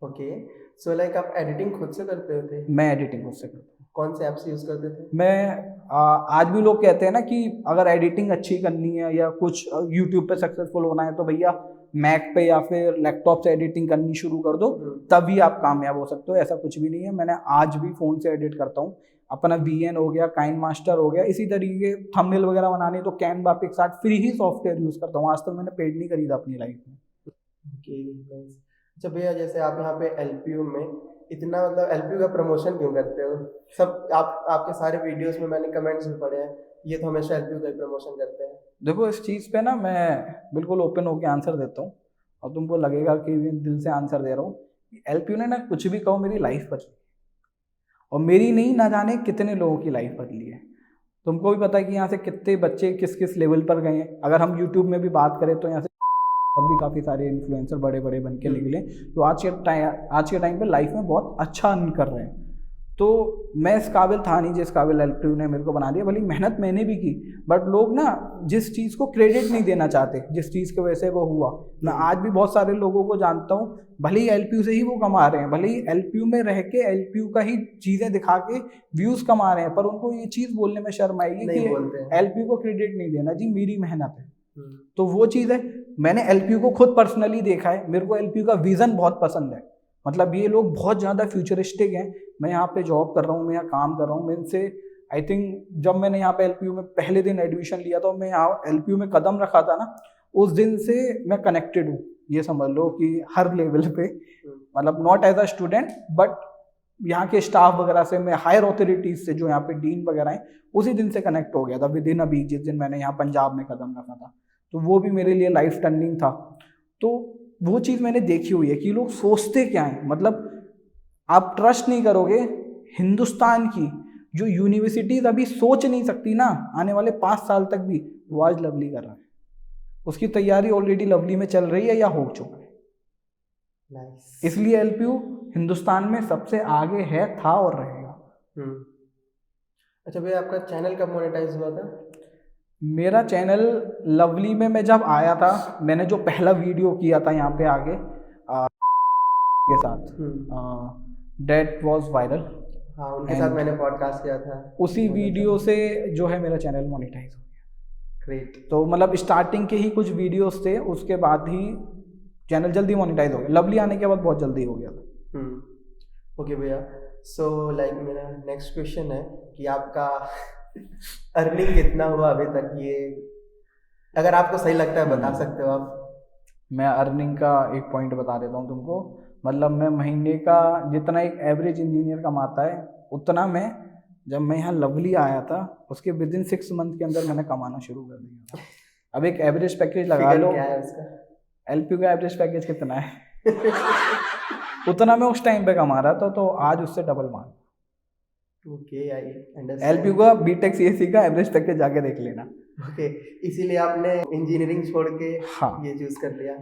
ओके, सो लाइक आप एडिटिंग खुद से करते थे? मैं एडिटिंग खुद से करता हूँ। कौन से ऐप्स यूज करते थे? मैं आज भी लोग कहते हैं ना कि अगर एडिटिंग अच्छी करनी है या कुछ यूट्यूब पे सक्सेसफुल होना है तो भैया मैक पे या फिर लैपटॉप से एडिटिंग करनी शुरू कर दो, तभी आप कामयाब हो सकते हो। ऐसा कुछ भी नहीं है। मैंने आज भी फ़ोन से एडिट करता हूँ। अपना VN हो गया, काइन मास्टर हो गया, इसी तरीके थंबनेल वगैरह बनाने तो कैनवा के साथ फ्री ही सॉफ्टवेयर यूज़ करता हूँ। आज तक मैंने पेड नहीं खरीदा अपनी लाइफ में। अच्छा भैया, जैसे आप यहाँ पे एलपीयू में इतना, मतलब एलपीयू का प्रमोशन क्यों करते हो? सब आपके सारे वीडियोस में मैंने कमेंट्स भी पढ़े हैं, ये तो हमेशा एलपीयू का प्रमोशन करते हैं। देखो इस चीज़ पे ना मैं बिल्कुल ओपन होकर आंसर देता हूँ, और तुमको लगेगा कि मैं दिल से आंसर दे रहा हूँ। एलपीयू ने ना कुछ भी कहो, मेरी लाइफ बदली, और मेरी नहीं, ना जाने कितने लोगों की लाइफ बदली है। तुमको भी पता है कि यहाँ से कितने बच्चे किस किस लेवल पर गए हैं। अगर हम यूट्यूब में भी बात करें तो यहाँ से और भी काफ़ी सारे इन्फ्लुएंसर बड़े बड़े बन के निकले, तो आज के टाइम पे लाइफ में बहुत अच्छा अर्न कर रहे हैं। तो मैं इस काबिल था नहीं जिस काबिल एलपीयू ने मेरे को बना दिया। भले मेहनत मैंने भी की, बट लोग ना जिस चीज़ को क्रेडिट नहीं देना चाहते, जिस चीज़ की वजह से वो हुआ। मैं आज भी बहुत सारे लोगों को जानता हूँ, भले ही एलपीयू से ही वो कमा रहे हैं, भले ही एलपीयू में रह के एलपीयू का ही चीज़ें दिखा के व्यूज़ कमा रहे हैं, पर उनको ये चीज़ बोलने में शर्म आएगी कि एलपीयू को क्रेडिट नहीं देना, जी मेरी मेहनत है। तो वो चीज़ है, मैंने एलपीयू को खुद पर्सनली देखा है, मेरे को एलपीयू का विज़न बहुत पसंद है। मतलब ये लोग बहुत ज़्यादा फ्यूचरिस्टिक हैं। मैं यहाँ पे जॉब कर रहा हूँ, मैं यहाँ काम कर रहा हूँ, मैं इनसे आई थिंक जब मैंने यहाँ पे एलपीयू में पहले दिन एडमिशन लिया था, मैं यहाँ एलपीयू में कदम रखा था ना, उस दिन से मैं कनेक्टेड हूँ। ये समझ लो कि हर लेवल पे, मतलब not as a student but यहाँ के स्टाफ वगैरह से, मैं हायर ऑथोरिटीज से जो यहाँ पे डीन वगैरह हैं, उसी दिन से कनेक्ट हो गया था विद इन अ वीक, जिस दिन मैंने यहाँ पंजाब में कदम रखा था। तो वो भी मेरे लिए लाइफ टर्निंग था। तो वो चीज़ मैंने देखी हुई है कि लोग सोचते क्या हैं। मतलब आप ट्रस्ट नहीं करोगे, हिंदुस्तान की जो यूनिवर्सिटीज़ अभी सोच नहीं सकती ना आने वाले 5 साल तक भी, वो आज लवली कर रहा है। उसकी तैयारी ऑलरेडी लवली में चल रही है या हो चुका है। इसलिए एलपीयू हिंदुस्तान में सबसे आगे है, था और रहेगा। अच्छा भैया, आपका चैनल कब मोनेटाइज हुआ था? मेरा चैनल लवली में मैं जब आया था, मैंने जो पहला वीडियो किया था यहाँ पे आगे के साथ, डेट वाज वायरल। हाँ, उनके साथ मैंने पॉडकास्ट किया था। उसी वीडियो से जो है मेरा चैनल मोनेटाइज हो गया। ग्रेट। तो मतलब स्टार्टिंग के ही कुछ वीडियोस थे, उसके बाद ही चैनल जल्दी मोनेटाइज हो गया। लवली आने के बाद बहुत जल्दी हो गया था। ओके भैया, सो लाइक मेरा नेक्स्ट क्वेश्चन है कि आपका अर्निंग कितना हुआ अभी तक? ये अगर आपको सही लगता है बता सकते हो आप। मैं अर्निंग का एक पॉइंट बता देता हूँ तुमको। मतलब मैं महीने का जितना एक एवरेज इंजीनियर कमाता है, उतना मैं जब मैं यहाँ लवली आया था उसके विद इन 6 मंथ के अंदर मैंने कमाना शुरू कर दिया था। अब एक एवरेज पैकेज लगा लो, क्या है उसका? एलपीयू का एवरेज पैकेज कितना है उतना मैं उस टाइम पे कमा रहा था, तो आज उससे डबल मान। Okay, I understand. एलपीयू का बीटेक सीएससी का एवरेज पैकेज जाके देख लेना। ओके, इसीलिए आपने इंजीनियरिंग छोड़ के हाँ ये चूज कर लिया।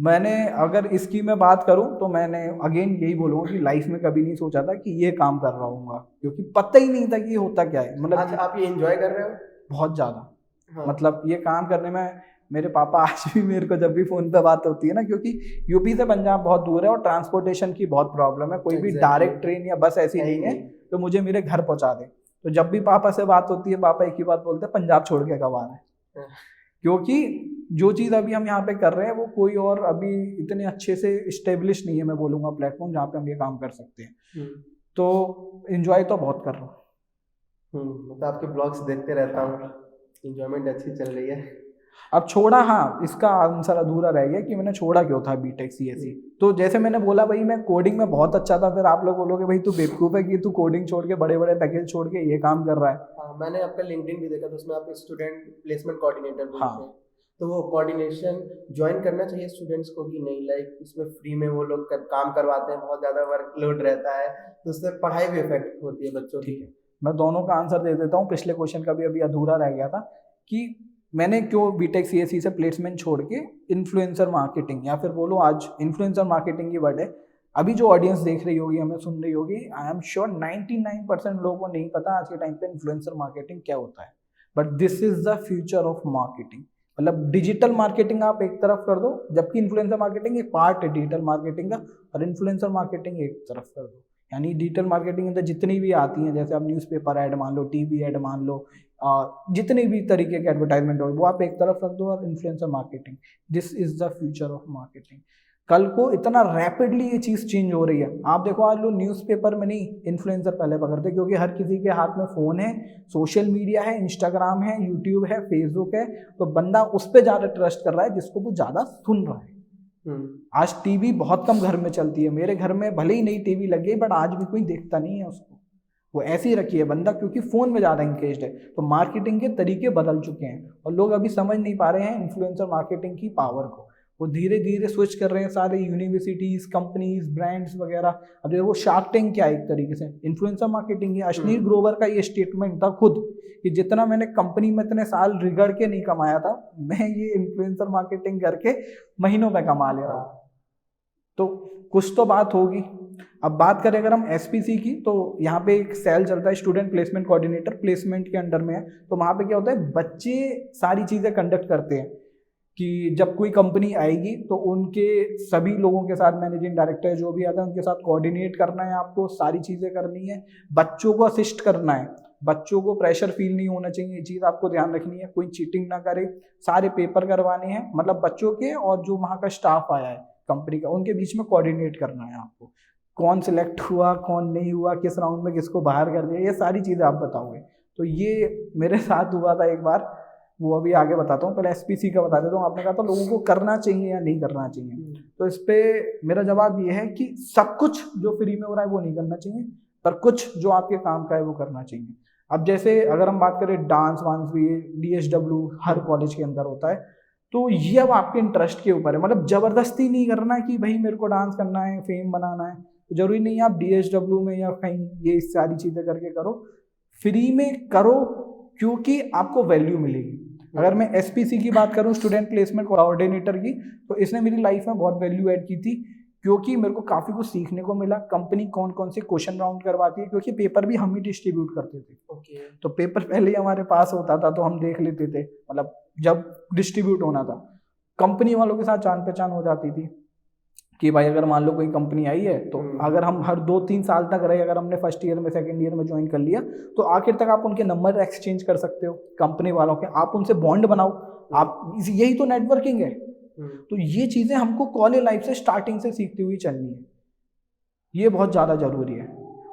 मैंने अगर इसकी मैं बात करूं तो मैंने अगेन यही बोलूँगा कि लाइफ में कभी नहीं सोचा था कि ये काम कर रहा हूँगा, क्योंकि पता ही नहीं था कि ये होता क्या है। मतलब अच्छा, आप ये एंजॉय कर रहे हो? बहुत ज़्यादा। हाँ। मतलब ये काम करने में मेरे पापा आज भी मेरे को जब भी फ़ोन पे बात होती है ना, क्योंकि यूपी से पंजाब बहुत दूर है और ट्रांसपोर्टेशन की बहुत प्रॉब्लम है, कोई भी डायरेक्ट ट्रेन या बस ऐसी नहीं है तो मुझे मेरे घर पहुँचा दे। तो जब भी पापा से बात होती है, पापा एक ही बात बोलते हैं, पंजाब छोड़ के कब आ रहा है। क्योंकि जो चीज़ अभी हम यहाँ पे कर रहे हैं वो कोई और अभी इतने अच्छे से इस्टेब्लिश नहीं है, मैं बोलूँगा, प्लेटफॉर्म जहाँ पे हम ये काम कर सकते हैं। तो एंजॉय तो बहुत कर रहा हूँ। मतलब आपके ब्लॉग्स देखते रहता हूँ, एंजॉयमेंट अच्छी चल रही है। अब छोड़ा, हाँ इसका आंसर अधूरा रह गया कि मैंने छोड़ा क्यों था बीटेक सीएससी। तो जैसे मैंने बोला भाई मैं कोडिंग में बहुत अच्छा था, फिर आप लोग बोलोगे भाई तू बेवकूफ़ है कि तू कोडिंग छोड़ के बड़े बड़े पैकेज छोड़ के ये काम कर रहा है। हाँ, मैंने आपका लिंक्डइन भी देखा था, उसमें आप स्टूडेंट प्लेसमेंट कोऑर्डिनेटर बोलते हैं। हाँ। तो वो कोऑर्डिनेशन ज्वाइन करना चाहिए स्टूडेंट्स को कि नहीं? लाइक इसमें फ्री में वो लोग काम करवाते हैं, बहुत ज़्यादा वर्कलोड रहता है, तो उससे पढ़ाई भी इफेक्ट होती है बच्चों की। मैं दोनों का आंसर दे देता हूँ। पिछले क्वेश्चन का भी अभी अधूरा रह गया था कि मैंने क्यों बीटेक सीएससी से प्लेसमेंट छोड़ के इन्फ्लुएंसर मार्केटिंग, या फिर बोलो आज इन्फ्लुएंसर मार्केटिंग की वर्ड है, अभी जो ऑडियंस देख रही होगी, हमें सुन रही होगी, आई एम श्योर 99% लोगों को नहीं पता आज के टाइम पे इन्फ्लुएंसर मार्केटिंग क्या होता है। But this is the future of marketing. मतलब डिजिटल मार्केटिंग आप एक तरफ कर दो, जबकि इन्फ्लुएंसर मार्केटिंग एक पार्ट है डिजिटल मार्केटिंग का, और इन्फ्लुएंसर मार्केटिंग एक तरफ कर दो। यानी डिजिटल मार्केटिंग अंदर जितनी भी आती हैं, जैसे आप न्यूज़पेपर ऐड मान लो, टीवी ऐड मान लो, जितने भी तरीके के एडवर्टाइजमेंट हो वो आप एक तरफ रख दो, और influencer marketing, this is the future of marketing. कल को इतना रैपिडली ये चीज़ चेंज हो रही है। आप देखो आज लोग न्यूज़पेपर में नहीं, इन्फ्लुएंसर पहले पकड़ते, क्योंकि हर किसी के हाथ में फ़ोन है, सोशल मीडिया है, इंस्टाग्राम है, यूट्यूब है, फेसबुक है, तो बंदा उस पर ज़्यादा ट्रस्ट कर रहा है जिसको वो ज़्यादा सुन रहा है। आज टीवी बहुत कम घर में चलती है, मेरे घर में भले ही नई टीवी लगी है बट आज भी कोई देखता नहीं है उसको, वो ऐसी ही रखी है बंदा, क्योंकि फ़ोन में ज़्यादा इंगेज्ड है। तो मार्केटिंग के तरीके बदल चुके हैं और लोग अभी समझ नहीं पा रहे हैं इन्फ्लुएंसर मार्केटिंग की पावर को। वो धीरे धीरे स्विच कर रहे हैं, सारे यूनिवर्सिटीज़, कंपनीज, ब्रांड्स वगैरह। अब देखो शार्क टैंक क्या है, एक तरीके से इन्फ्लुएंसर मार्केटिंग है। अश्नीर ग्रोवर का ये स्टेटमेंट था खुद कि जितना मैंने कंपनी में इतने साल रिगड़ के नहीं कमाया था, मैं ये इन्फ्लुएंसर मार्केटिंग करके महीनों में कमा ले रहा हूँ। तो कुछ तो बात होगी, अब बात करें अगर हम एसपीसी की, तो यहाँ पे एक सेल चलता है स्टूडेंट प्लेसमेंट कोऑर्डिनेटर, प्लेसमेंट के अंडर में है। तो वहाँ पे क्या होता है, बच्चे सारी चीज़ें कंडक्ट करते हैं कि जब कोई कंपनी आएगी तो उनके सभी लोगों के साथ, मैनेजिंग डायरेक्टर जो भी आता है उनके साथ कोऑर्डिनेट करना है, आपको सारी चीज़ें करनी है, बच्चों को असिस्ट करना है, बच्चों को प्रेशर फील नहीं होना चाहिए, ये चीज़ आपको ध्यान रखनी है, कोई चीटिंग ना करे, सारे पेपर करवाने हैं, मतलब बच्चों के और जो वहाँ का स्टाफ आया है कंपनी का उनके बीच में कोऑर्डिनेट करना है आपको, कौन सिलेक्ट हुआ कौन नहीं हुआ, किस राउंड में किसको बाहर कर दिया, ये सारी चीज़ें आप बताओगे। तो ये मेरे साथ हुआ था एक बार, वो अभी आगे बताता हूँ, पहले एसपीसी का बता देता हूँ। आपने कहा था लोगों को करना चाहिए या नहीं करना चाहिए, तो इस पे मेरा जवाब ये है कि सब कुछ जो फ्री में हो रहा है वो नहीं करना चाहिए, पर कुछ जो आपके काम का है वो करना चाहिए। अब जैसे अगर हम बात करें डांस वांस भी, DSW हर कॉलेज के अंदर होता है, तो ये अब आपके इंटरेस्ट के ऊपर है, मतलब जबरदस्ती नहीं करना कि भाई मेरे को डांस करना है, फेम बनाना है, तो जरूरी नहीं है आप DSW में या कहीं ये सारी चीज़ें करके करो, फ्री में करो, क्योंकि आपको वैल्यू मिलेगी। अगर मैं एसपीसी की बात करूं, स्टूडेंट प्लेसमेंट कोऑर्डिनेटर की, तो इसने मेरी लाइफ में बहुत वैल्यू ऐड की थी, क्योंकि मेरे को काफ़ी कुछ सीखने को मिला, कंपनी कौन कौन से क्वेश्चन राउंड करवाती है, क्योंकि पेपर भी हम ही डिस्ट्रीब्यूट करते थे। तो पेपर पहले ही हमारे पास होता था, तो हम देख लेते थे, मतलब जब डिस्ट्रीब्यूट होना था कंपनी वालों के साथ जान पहचान हो जाती थी कि भाई अगर मान लो कोई कंपनी आई है, तो अगर हम हर 2-3 साल तक रहे, अगर हमने फर्स्ट ईयर में सेकंड ईयर में ज्वाइन कर लिया, तो आखिर तक आप उनके नंबर एक्सचेंज कर सकते हो कंपनी वालों के, आप उनसे बॉन्ड बनाओ, आप यही तो नेटवर्किंग है। तो ये चीज़ें हमको कॉलेज लाइफ से स्टार्टिंग से सीखती हुई चलनी है, ये बहुत ज़्यादा ज़रूरी है।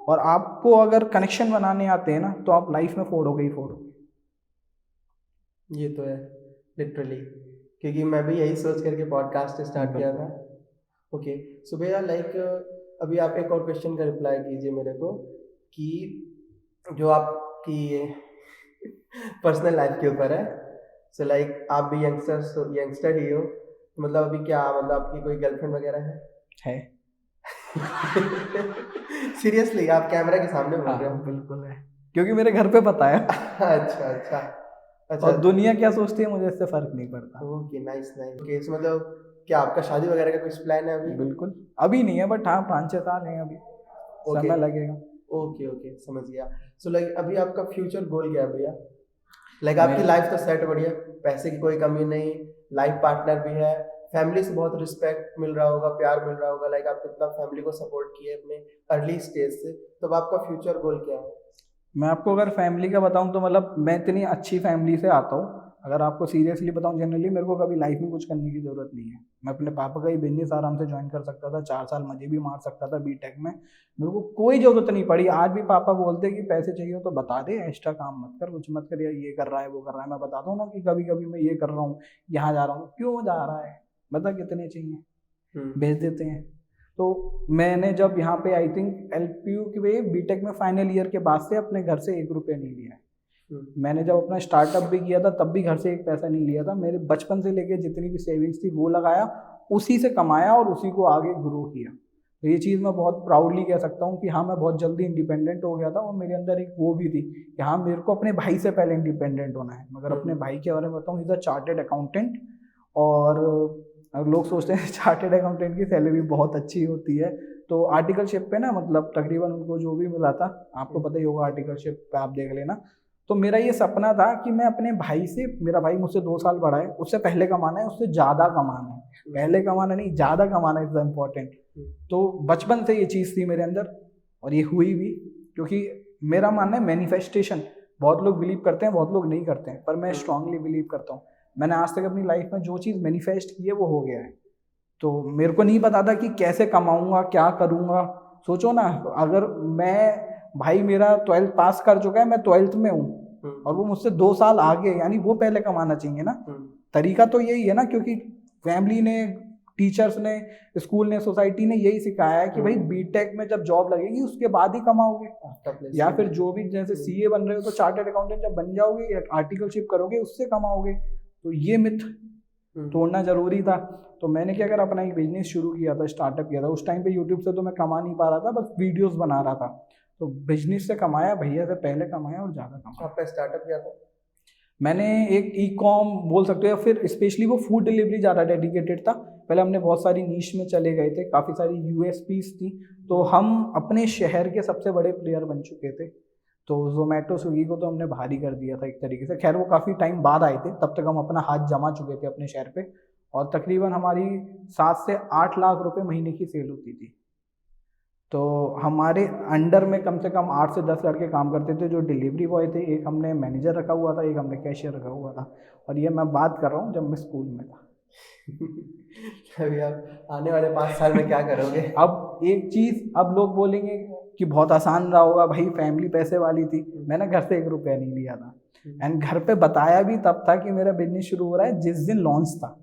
और आपको अगर कनेक्शन बनाने आते हैं ना, तो आप लाइफ में फोड़ोगे ही फोड़ोगे। ये तो है लिटरली, क्योंकि मैं भी यही सोच करके पॉडकास्ट स्टार्ट किया था। ओके, सो भैया लाइक अभी आप एक और क्वेश्चन का रिप्लाई कीजिए मेरे को, कि जो आपकी पर्सनल लाइफ के ऊपर है। सो लाइक आप भी यंगस्टर ही हो, तो मतलब अभी क्या, मतलब आपकी कोई गर्लफ्रेंड वगैरह है? सीरियसली आप कैमरा के सामने बोल रहे हो? बिल्कुल है, क्योंकि मेरे घर पे पता है। अच्छा, और दुनिया क्या सोचती है मुझे इससे फर्क नहीं पड़ता। Okay, nice. ओके, सो मतलब क्या आपका शादी वगैरह का कुछ प्लान है अभी? बिल्कुल अभी नहीं है, बट हाँ 5-6 साल है अभी, समय लगेगा। ओके, समझ गया। सो लाइक अभी आपका फ्यूचर गोल क्या है भैया? लाइक आपकी लाइफ तो सेट बढ़िया, पैसे की कोई कमी नहीं, लाइफ पार्टनर भी है, फैमिली से बहुत रिस्पेक्ट मिल रहा होगा, प्यार मिल रहा होगा, लाइक आप कितना फैमिली को सपोर्ट किए अपने अर्ली स्टेज से, तो अब आपका फ्यूचर गोल क्या है? मैं आपको अगर फैमिली का बताऊं तो मतलब मैं इतनी अच्छी फैमिली से आता हूं, अगर आपको सीरियसली बताऊं जनरली मेरे को कभी लाइफ में कुछ करने की ज़रूरत नहीं है। मैं अपने पापा का ही बिजनेस आराम से ज्वाइन कर सकता था, 4 साल मजे भी मार सकता था बीटेक में, मेरे को कोई ज़रूरत नहीं पड़ी। आज भी पापा बोलते कि पैसे चाहिए हो तो बता दे, एक्स्ट्रा काम मत कर, कुछ मत कर, या ये कर रहा है वो कर रहा है। मैं बताता हूँ ना कि कभी कभी मैं ये कर रहा हूँ, यहाँ जा रहा हूँ, क्यों जा रहा है, बता कितने चाहिए, भेज देते हैं। तो मैंने जब यहाँ पे आई थिंक LPU के बीटेक में फाइनल ईयर के बाद से अपने घर से 1 रुपया नहीं लिया है। मैंने जब अपना स्टार्टअप भी किया था तब भी घर से 1 पैसा नहीं लिया था, मेरे बचपन से लेके जितनी भी सेविंग्स थी वो लगाया, उसी से कमाया और उसी को आगे ग्रो किया। तो ये चीज़ मैं बहुत प्राउडली कह सकता हूँ कि हाँ मैं बहुत जल्दी इंडिपेंडेंट हो गया था, और मेरे अंदर एक वो भी थी कि हाँ मेरे को अपने भाई से पहले इंडिपेंडेंट होना है। मगर अपने भाई के बारे में बताऊँ, इज अ चार्टेड अकाउंटेंट, और लोग सोचते हैं चार्टेड अकाउंटेंट की सैलरी बहुत अच्छी होती है, तो आर्टिकलशिप पे ना मतलब तकरीबन उनको जो भी मिला था, आपको पता ही होगा, आर्टिकलशिप पे आप देख लेना। तो मेरा ये सपना था कि मैं अपने भाई से, मेरा भाई मुझसे 2 साल बड़ा है, उससे पहले कमाना है, उससे ज़्यादा कमाना है, पहले कमाना नहीं ज़्यादा कमाना इज़ इम्पॉर्टेंट। तो बचपन से ये चीज़ थी मेरे अंदर, और ये हुई भी, क्योंकि मेरा मानना है मैनिफेस्टेशन, बहुत लोग बिलीव करते हैं बहुत लोग नहीं करते हैं, पर मैं स्ट्रांगली बिलीव करता हूँ। मैंने आज तक अपनी लाइफ में जो चीज़ मैनिफेस्ट की है वो हो गया है। तो मेरे को नहीं पता था कि कैसे कमाऊंगा, क्या करूंगा। सोचो ना, अगर मैं, भाई मेरा 12th पास कर चुका है, मैं 12th में हूँ और वो मुझसे 2 साल आगे, यानी वो पहले कमाना चाहिए ना। तरीका तो यही है ना, क्योंकि फैमिली ने, टीचर्स ने, स्कूल ने, सोसाइटी ने यही सिखाया है कि भाई बीटेक में जब जॉब लगेगी उसके बाद ही कमाओगे, या फिर जो भी जैसे सीए बन रहे हो तो चार्टर्ड अकाउंटेंट जब बन जाओगे या आर्टिकलशिप करोगे उससे कमाओगे। तो ये मिथ तोड़ना जरूरी था। तो मैंने क्या करा, अपना एक बिजनेस शुरू किया था, स्टार्टअप किया था। उस टाइम पे यूट्यूब से तो मैं कमा नहीं पा रहा था, बस वीडियोस बना रहा था। तो बिजनेस से कमाया, भैया से पहले कमाया और ज़्यादा कमाया। आपका स्टार्टअप क्या था? मैंने एक ई कॉम बोल सकते हो, या फिर स्पेशली वो फूड डिलीवरी ज़्यादा डेडिकेटेड था। पहले हमने बहुत सारी नीश में चले गए थे, काफ़ी सारी यूएसपीज थी, तो हम अपने शहर के सबसे बड़े प्लेयर बन चुके थे। तो जोमेटो स्विगी को तो हमने भारी कर दिया था एक तरीके से। खैर वो काफ़ी टाइम बाद आए थे, तब तक हम अपना हाथ जमा चुके थे अपने शहर पे, और तकरीबन हमारी 7 से 8 लाख रुपए महीने की सेल होती थी। तो हमारे अंडर में कम से कम 8 से 10 लड़के काम करते थे जो डिलीवरी बॉय थे। एक हमने मैनेजर रखा हुआ था, एक हमने कैशियर रखा हुआ था, और ये मैं बात कर रहा हूँ जब मैं स्कूल में था। अभी आप आने वाले 5 साल में क्या करोगे? अब एक चीज़, अब लोग बोलेंगे कि बहुत आसान रहा होगा, भाई फैमिली पैसे वाली थी। मैंने घर से 1 रुपया नहीं लिया था, एंड घर पे बताया भी तब था कि मेरा बिजनेस शुरू हो रहा है जिस दिन लॉन्च था,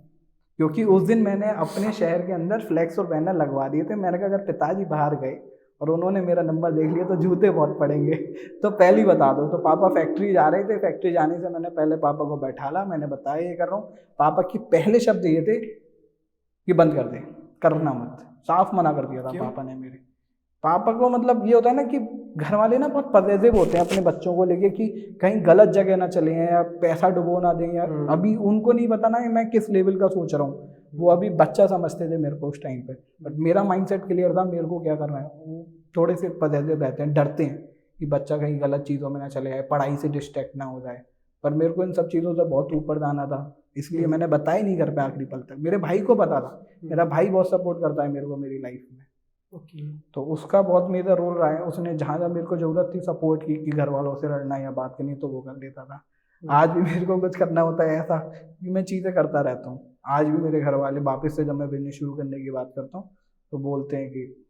क्योंकि उस दिन मैंने अपने शहर के अंदर फ्लैक्स और बैनर लगवा दिए थे। मैंने कहा अगर पिताजी बाहर गए और उन्होंने मेरा नंबर देख लिया तो जूते बहुत पड़ेंगे, तो पहले ही बता दो। तो पापा फैक्ट्री जा रहे थे, फैक्ट्री जाने से मैंने पहले पापा को बैठाला, मैंने बताया ये कर रहा हूँ। पापा की पहले शब्द ये थे कि बंद कर दे, करना मत, साफ मना कर दिया था पापा ने मेरे। पापा को मतलब ये होता है ना कि घर वाले ना बहुत पॉजिटिव होते हैं अपने बच्चों को लेके, कि कहीं गलत जगह ना चले हैं या पैसा डुबो ना दें, या अभी उनको नहीं पता ना मैं किस लेवल का सोच रहा हूँ। वो अभी बच्चा समझते थे मेरे को उस टाइम पे, बट मेरा माइंडसेट क्लियर था मेरे को क्या करना है। वो थोड़े से पॉजिटिव रहते हैं, डरते हैं कि बच्चा कहीं गलत चीज़ों में ना चले जाए, पढ़ाई से डिस्ट्रैक्ट ना हो जाए। पर मेरे को इन सब चीज़ों से बहुत ऊपर जाना था, इसलिए मैंने बताया नहीं घर पे आखिरी पल तक। मेरे भाई को पता था, मेरा भाई बहुत सपोर्ट करता है मेरे को मेरी लाइफ में। तो उसका बहुत मेजर रोल रहा है, उसने जहाँ जहाँ मेरे को जरूरत थी सपोर्ट की, कि घर वालों से लड़ना या बात करनी तो वो कर देता था। आज भी मेरे को कुछ करना होता है ऐसा कि मैं चीज़ें करता रहता हूँ। आज भी मेरे घर वाले वापस से जब मैं बिजनेस शुरू करने की बात करता हूँ तो बोलते हैं कि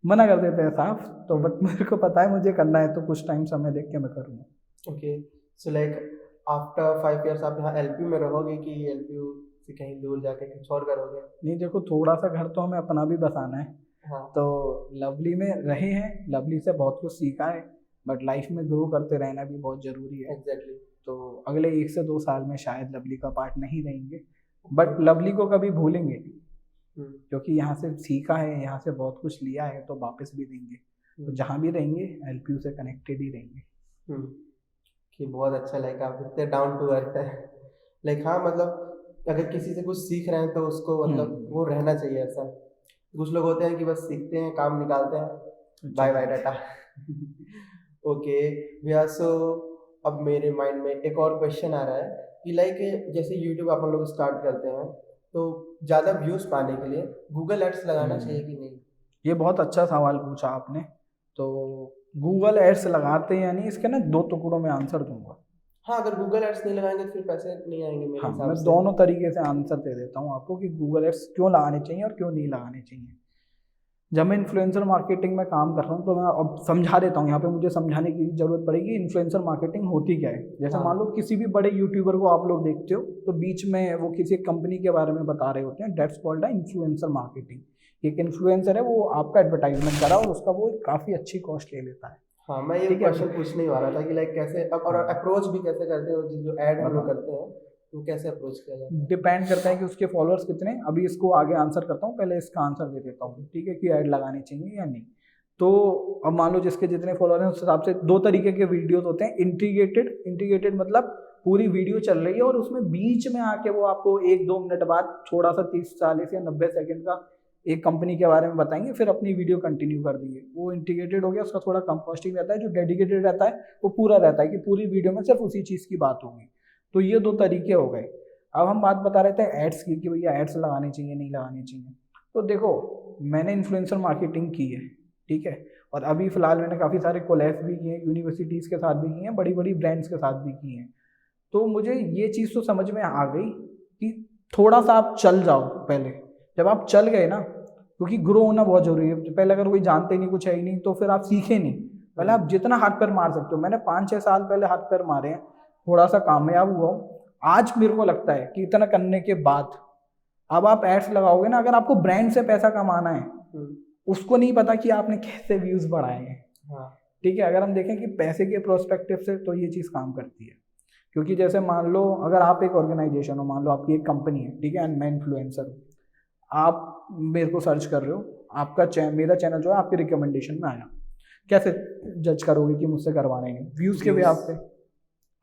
मना कर देते हैं साफ, तो बट मेरे को पता है मुझे करना है, तो कुछ टाइम समय देख के मैं करूँगा। Okay, so like after 5 years आप यहाँ एलपी में रहोगे कि एलपी से कहीं दूर जाके कुछ और करोगे? नहीं देखो, थोड़ा सा घर तो हमें अपना भी बसाना है। हाँ। तो लवली में रहे हैं, लवली से बहुत कुछ सीखा है, बट लाइफ में ग्रो करते रहना भी बहुत ज़रूरी है। एग्जैक्टली। तो अगले 1 से 2 साल में शायद लवली का पार्ट नहीं रहेंगे, बट लवली को कभी भूलेंगे नहीं, क्योंकि यहाँ से सीखा है, यहाँ से बहुत कुछ लिया है, तो वापस भी देंगे। तो जहाँ भी रहेंगे एलपीयू से कनेक्टेड ही रहेंगे। कि बहुत अच्छा, लाइक आप इतने डाउन टू अर्थ है। लाइक हाँ, मतलब अगर किसी से कुछ सीख रहे हैं तो उसको मतलब वो रहना चाहिए ऐसा। कुछ लोग होते हैं कि बस सीखते हैं, काम निकालते हैं, बाय बाय डाटा। ओके भैया, सो अब मेरे माइंड में एक और क्वेश्चन आ रहा है कि लाइक जैसे यूट्यूब अपन लोग स्टार्ट करते हैं तो ज़्यादा व्यूज़ पाने के लिए गूगल एड्स लगाना चाहिए कि नहीं? ये बहुत अच्छा सवाल पूछा आपने। तो गूगल एड्स लगाते हैं या नहीं, इसके ना 2 टुकड़ों में आंसर दूंगा। हाँ, अगर गूगल एड्स नहीं लगाएंगे तो फिर पैसे नहीं आएंगे मेरे हिसाब मैं से। दोनों तरीके से आंसर दे देता हूँ आपको कि गूगल एड्स क्यों लगाने चाहिए और क्यों नहीं लगाने चाहिए। जब मैं इन्फ्लुएंसर मार्केटिंग में काम कर रहा हूँ तो मैं अब समझा देता हूँ, यहाँ पे मुझे समझाने की जरूरत पड़ेगी इन्फ्लुएंसर मार्केटिंग होती क्या है। जैसे मान लो किसी भी बड़े यूट्यूबर को आप लोग देखते हो तो बीच में वो किसी कंपनी के बारे में बता रहे होते हैं, डेट्स कॉल्ड है इन्फ्लुएंसर मार्केटिंग। एक इन्फ्लुएंसर है, वो आपका एडवर्टाइजमेंट करा और उसका वो काफ़ी अच्छी कॉस्ट ले लेता है। हाँ, मैं ये क्वेश्चन पूछने ही वाला था कि लाइक कैसे अब, और अप्रोच भी कैसे करते हो, जो ऐड हम लोग करते हैं तो कैसे अप्रोच किया जाता है? डिपेंड करता है कि उसके फॉलोअर्स कितने। अभी इसको आगे आंसर करता हूँ, पहले इसका आंसर दे देता हूँ, ठीक है, कि ऐड लगानी चाहिए या नहीं। तो अब मान लो जिसके जितने फॉलोअर हैं उस हिसाब से 2 तरीके के वीडियोस होते हैं। इंटीग्रेटेड मतलब पूरी वीडियो चल रही है और उसमें बीच में आके वो आपको 1-2 मिनट बाद थोड़ा सा 30-40 या 90 सेकंड का एक कंपनी के बारे में बताएंगे, फिर अपनी वीडियो कंटिन्यू कर देंगे। वो इंटीग्रेटेड हो गया, उसका थोड़ा कम कॉस्टिंग रहता है। जो डेडिकेटेड रहता है वो पूरा रहता है कि पूरी वीडियो में सिर्फ उसी चीज़ की बात होगी। तो ये 2 तरीके हो गए। अब हम बात बता रहे थे एड्स की कि भैया एड्स लगाने चाहिए नहीं लगाने चाहिए। तो देखो, मैंने इन्फ्लुएंसर मार्केटिंग की है, ठीक है, और अभी फिलहाल मैंने काफ़ी सारे कोलैब्स भी किए हैं, यूनिवर्सिटीज़ के साथ भी किए हैं, बड़ी बड़ी ब्रांड्स के साथ भी किए हैं। तो मुझे ये चीज़ तो समझ में आ गई कि थोड़ा सा आप चल जाओ पहले। जब आप चल गए ना, क्योंकि ग्रो होना बहुत ज़रूरी है। पहले अगर कोई जानते नहीं, कुछ है ही नहीं, तो फिर आप सीखे नहीं। पहले आप जितना हाथ पैर मार सकते हो, मैंने 5-6 साल पहले हाथ पैर मारे हैं, थोड़ा सा कामयाब हुआ हूँ। आज मेरे को लगता है कि इतना करने के बाद अब आप एड्स लगाओगे ना, अगर आपको ब्रांड से पैसा कमाना है, उसको नहीं पता कि आपने कैसे व्यूज बढ़ाए हैं। हाँ, ठीक है, अगर हम देखें कि पैसे के प्रोस्पेक्टिव से तो ये चीज़ काम करती है। क्योंकि जैसे मान लो अगर आप एक ऑर्गेनाइजेशन हो, मान लो आपकी एक कंपनी है, ठीक है, एंड मैं इन्फ्लुएंसर हूँ, आप मेरे को सर्च कर रहे हो, आपका मेरा चैनल जो है आपके रिकमेंडेशन में आया, कैसे जज करोगे कि मुझसे करवाना ही नहीं? व्यूज के बेस पे।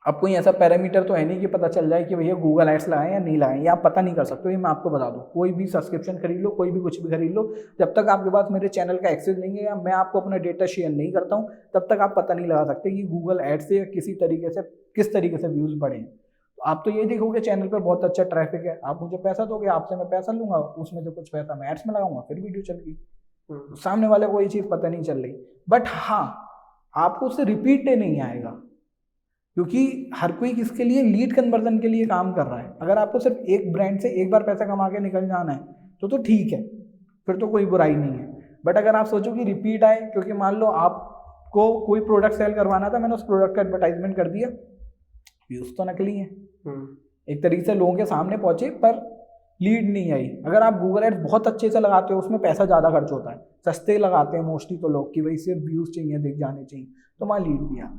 अब कोई ऐसा पैरामीटर तो है नहीं कि पता चल जाए कि भैया गूगल एड्स लगाएं या नहीं लगाएं, ये आप पता नहीं कर सकते। ये मैं आपको बता दूं, कोई भी सब्सक्रिप्शन खरीद लो, कोई भी कुछ भी खरीद लो, जब तक आपके पास मेरे चैनल का एक्सेस नहीं है या मैं आपको अपना डेटा शेयर नहीं करता हूं, तब तक आप पता नहीं लगा सकते कि गूगल एड्स से या किसी तरीके से किस तरीके से व्यूज बढ़े हैं। तो आप तो ये देखोगे चैनल पर बहुत अच्छा ट्रैफिक है, आप मुझे पैसा दोगे, आपसे मैं पैसा लूंगा, उसमें से कुछ पैसा मैं एड्स में लगाऊंगा, फिर वीडियो चल गई। तो सामने वाले को ये चीज़ पता नहीं चल रही, बट हाँ आपको उससे रिपीट नहीं आएगा, क्योंकि हर कोई किसके लिए, लीड कन्वर्जन के लिए काम कर रहा है। अगर आपको सिर्फ एक ब्रांड से एक बार पैसा कमा के निकल जाना है तो ठीक है, फिर तो कोई बुराई नहीं है। बट अगर आप सोचो कि रिपीट आए, क्योंकि मान लो आपको कोई प्रोडक्ट सेल करवाना था, मैंने उस प्रोडक्ट का एडवर्टाइजमेंट कर दिया, व्यूज तो नकली है, एक तरीके से लोगों के सामने पहुंचे पर लीड नहीं आई। अगर आप गूगल एड्स बहुत अच्छे से लगाते हो, उसमें पैसा ज़्यादा खर्च होता है, सस्ते लगाते हैं मोस्टली तो लोग कि भाई सिर्फ व्यूज चाहिए, दिख जाने चाहिए, तो वहाँ लीड भी आती।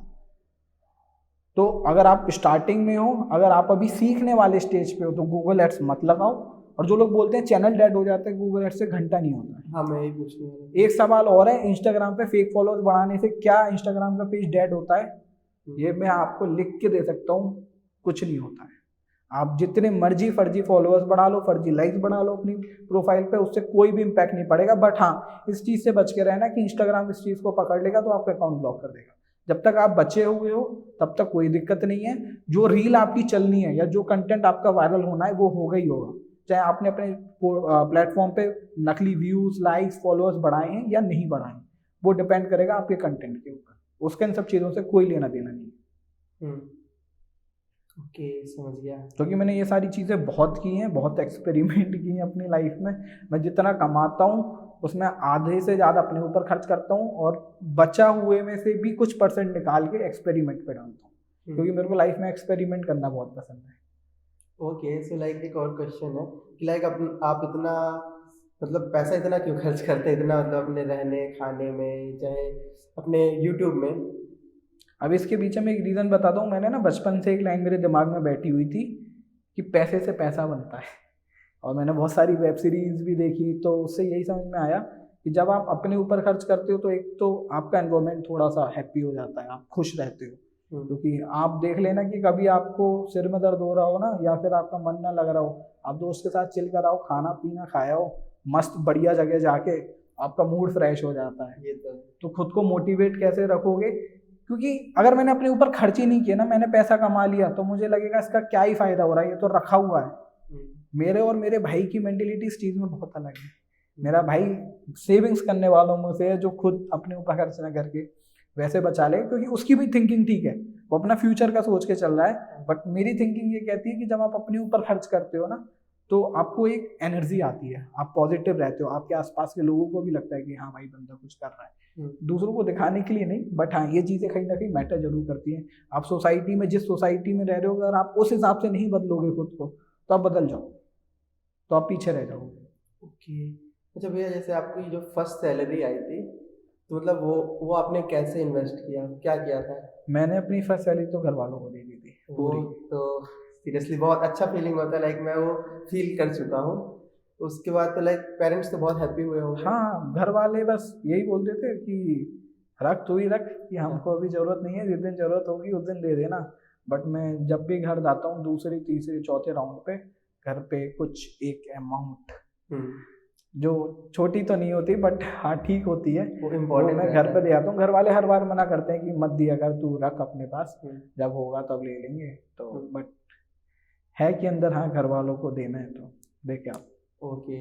तो अगर आप स्टार्टिंग में हो, अगर आप अभी सीखने वाले स्टेज पे हो, तो गूगल एड्स मत लगाओ। और जो लोग बोलते हैं चैनल डेड हो जाता है गूगल एड्स से, घंटा नहीं होता है। हाँ, मैं यही पूछने वाला था। एक सवाल और है, इंस्टाग्राम पे फेक फॉलोअर्स बढ़ाने से क्या इंस्टाग्राम का पेज डेड होता है? ये मैं आपको लिख के दे सकता हूँ, कुछ नहीं होता है। आप जितने मर्जी फर्जी फॉलोअर्स बढ़ा लो, फर्जी लाइक्स बढ़ा लो अपनी प्रोफाइल पे, उससे कोई भी इम्पैक्ट नहीं पड़ेगा। बट हाँ, इस चीज़ से बच के रहना कि इंस्टाग्राम इस चीज़ को पकड़ लेगा तो आपका अकाउंट ब्लॉक कर देगा। जब तक आप बचे हुए हो तब तक कोई दिक्कत नहीं है। जो रील आपकी चलनी है या जो कंटेंट आपका वायरल होना है वो होगा ही होगा, चाहे आपने अपने प्लेटफॉर्म पे नकली व्यूज, लाइक्स, फॉलोअर्स बढ़ाए हैं या नहीं बढ़ाए हैं, वो डिपेंड करेगा आपके कंटेंट के ऊपर। उसके इन सब चीज़ों से कोई लेना देना नहीं है। ओके, समझ गया। क्योंकि मैंने ये सारी चीज़ें बहुत की हैं, बहुत एक्सपेरिमेंट की हैं अपनी लाइफ में। मैं जितना कमाता हूँ उसमें आधे से ज़्यादा अपने ऊपर खर्च करता हूँ और बचा हुए में से भी कुछ परसेंट निकाल के एक्सपेरिमेंट पे डालता हूँ, क्योंकि मेरे को लाइफ में एक्सपेरिमेंट करना बहुत पसंद है। ओके, सो लाइक एक और क्वेश्चन है कि लाइक आप इतना मतलब पैसा इतना क्यों खर्च करते हैं, इतना मतलब अपने रहने खाने में, चाहे अपने यूट्यूब में? अब इसके पीछे मैं एक रीज़न बताता हूँ। मैंने ना बचपन से एक लाइन मेरे दिमाग में बैठी हुई थी कि पैसे से पैसा बनता है, और मैंने बहुत सारी वेब सीरीज़ भी देखी, तो उससे यही समझ में आया कि जब आप अपने ऊपर खर्च करते हो तो एक तो आपका एनवायरनमेंट थोड़ा सा हैप्पी हो जाता है, आप खुश रहते हो। क्योंकि आप देख लेना कि कभी आपको सिर में दर्द हो रहा हो ना, या फिर आपका मन ना लग रहा हो, आप दोस्त के साथ चिल कर आओ, खाना पीना खाया हो, मस्त बढ़िया जगह जाके आपका मूड फ्रेश हो जाता है। ये तो खुद को मोटिवेट कैसे रखोगे? क्योंकि अगर मैंने अपने ऊपर खर्च ही नहीं किया ना, मैंने पैसा कमा लिया, तो मुझे लगेगा इसका क्या ही फायदा हो रहा है, ये तो रखा हुआ है। मेरे और मेरे भाई की मेंटेलिटी इस चीज़ में बहुत अलग है। मेरा भाई सेविंग्स करने वालों में से है, जो खुद अपने ऊपर खर्च ना करके वैसे बचा ले, क्योंकि उसकी भी थिंकिंग ठीक है, वो अपना फ्यूचर का सोच के चल रहा है। बट मेरी थिंकिंग ये कहती है कि जब आप अपने ऊपर खर्च करते हो ना, तो आपको एक एनर्जी आती है, आप पॉजिटिव रहते हो, आपके आसपास के लोगों को भी लगता है कि हाँ भाई बंदा कुछ कर रहा है। दूसरों को दिखाने के लिए नहीं, बट हाँ ये चीज़ें कहीं ना कहीं मैटर जरूर करती हैं। आप सोसाइटी में, जिस सोसाइटी में रह रहे हो, अगर आप उस हिसाब से नहीं बदलोगे खुद को, तो आप बदल जाओ, तो आप पीछे रह जाओगे। ओके, अच्छा भैया, जैसे आपकी जो फर्स्ट सैलरी आई थी, तो मतलब वो आपने कैसे इन्वेस्ट किया, क्या किया था? मैंने अपनी फर्स्ट सैलरी तो घर वालों को दे दी थी पूरी। तो सीरियसली बहुत अच्छा फीलिंग होता है, लाइक मैं वो फील कर चुका हूँ। तो उसके बाद तो लाइक पेरेंट्स तो बहुत हैप्पी हुए होंगे। हाँ, घर वाले बस यही बोलते थे कि रख तू ही रख, कि हमको अभी ज़रूरत नहीं है, जिस दिन ज़रूरत होगी उस दिन दे देना। बट मैं जब भी घर जाता हूँ दूसरे तीसरे चौथे राउंड पे, घर पे कुछ एक अमाउंट जो छोटी तो नहीं होती बट हाँ ठीक होती है, वो वो इम्पोर्टेंट मैं घर पे दे आता हूँ। घर वाले हर बार मना करते हैं कि मत दिया कर, तू रख अपने पास, जब होगा तब ले लेंगे। तो बट है कि अंदर हाँ घर वालों को देना है तो दे के आप। ओके,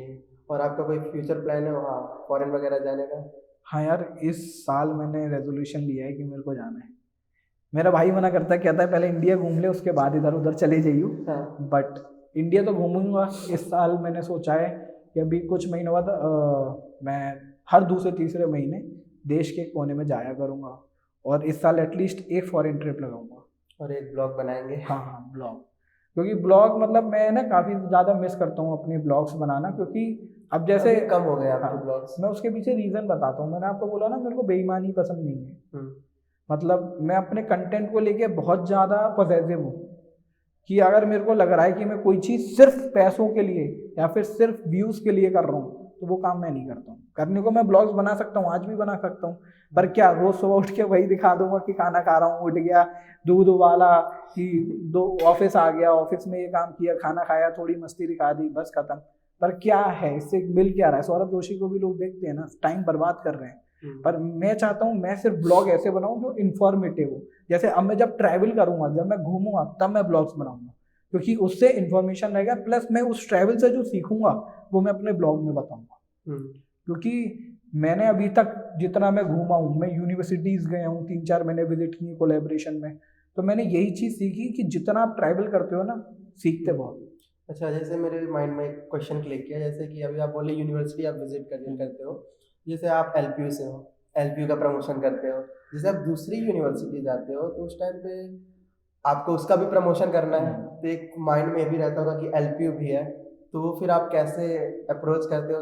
और आपका कोई फ्यूचर प्लान है वहाँ फॉरेन वगैरह जाने का? हाँ यार, इस साल मैंने रेजोल्यूशन लिया है कि मेरे को जाना है। मेरा भाई मना करता है, कहता है पहले इंडिया घूम ले, उसके बाद इधर उधर चले जाइयो। हाँ। बट इंडिया तो घूमूंगा इस साल। मैंने सोचा है कि अभी कुछ महीनों बाद मैं हर दूसरे तीसरे महीने देश के कोने में जाया करूँगा, और इस साल एटलीस्ट एक फॉरेन ट्रिप लगाऊंगा। और एक ब्लॉग बनाएंगे? हाँ ब्लॉग, क्योंकि ब्लॉग मतलब मैं ना काफ़ी ज़्यादा मिस करता हूँ अपने ब्लॉग्स बनाना, क्योंकि अब जैसे कम हो गए आपके हाँ, ब्लॉग्स। मैं उसके पीछे रीज़न बताता हूँ। मैंने आपको बोला ना मेरे को बेईमानी पसंद नहीं है। मतलब मैं अपने कंटेंट को लेके बहुत ज़्यादा पॉजिटिव हूँ कि अगर मेरे को लग रहा है कि मैं कोई चीज़ सिर्फ पैसों के लिए या फिर सिर्फ व्यूज़ के लिए कर रहा हूँ, तो वो काम मैं नहीं करता हूँ। करने को मैं ब्लॉग्स बना सकता हूँ, आज भी बना सकता हूँ, पर क्या रोज सुबह उठ के वही दिखा दूंगा कि खाना खा रहा हूँ, उठ गया, दूध उबाला, कि दो ऑफिस आ गया, ऑफिस में ये काम किया, खाना खाया, थोड़ी मस्ती दिखा दी, बस खत्म। पर क्या है इससे मिल क्या रहा है? सौरभ जोशी को भी लोग देखते हैं ना, टाइम बर्बाद कर रहे हैं। पर मैं चाहता हूँ मैं सिर्फ ब्लॉग ऐसे बनाऊं जो इन्फॉर्मेटिव हो। जैसे अब मैं जब ट्रैवल करूंगा, जब मैं घूमूंगा, तब मैं ब्लॉग्स बनाऊंगा, क्योंकि उससे इन्फॉर्मेशन रहेगा, प्लस मैं उस ट्रैवल से जो सीखूंगा वो मैं अपने ब्लॉग में बताऊंगा। क्योंकि मैंने अभी तक जितना मैं घूमा हूँ, मैं यूनिवर्सिटीज गया हूँ, 3-4 महीने विजिट किए कोलैबोरेशन में, तो मैंने यही चीज़ सीखी कि जितना आप ट्रैवल करते हो ना, सीखते बहुत। अच्छा, जैसे मेरे माइंड में एक क्वेश्चन क्लिक किया, जैसे कि अभी आप बोले यूनिवर्सिटी आप विजिट करते हो, जैसे आप एलपीयू से हो, एलपीयू का प्रमोशन करते हो, जैसे आप दूसरी यूनिवर्सिटी जाते हो तो उस टाइम पे आपको उसका भी प्रमोशन करना है, तो एक माइंड में ये भी रहता होगा कि एलपीयू भी है, तो फिर आप कैसे अप्रोच करते हो,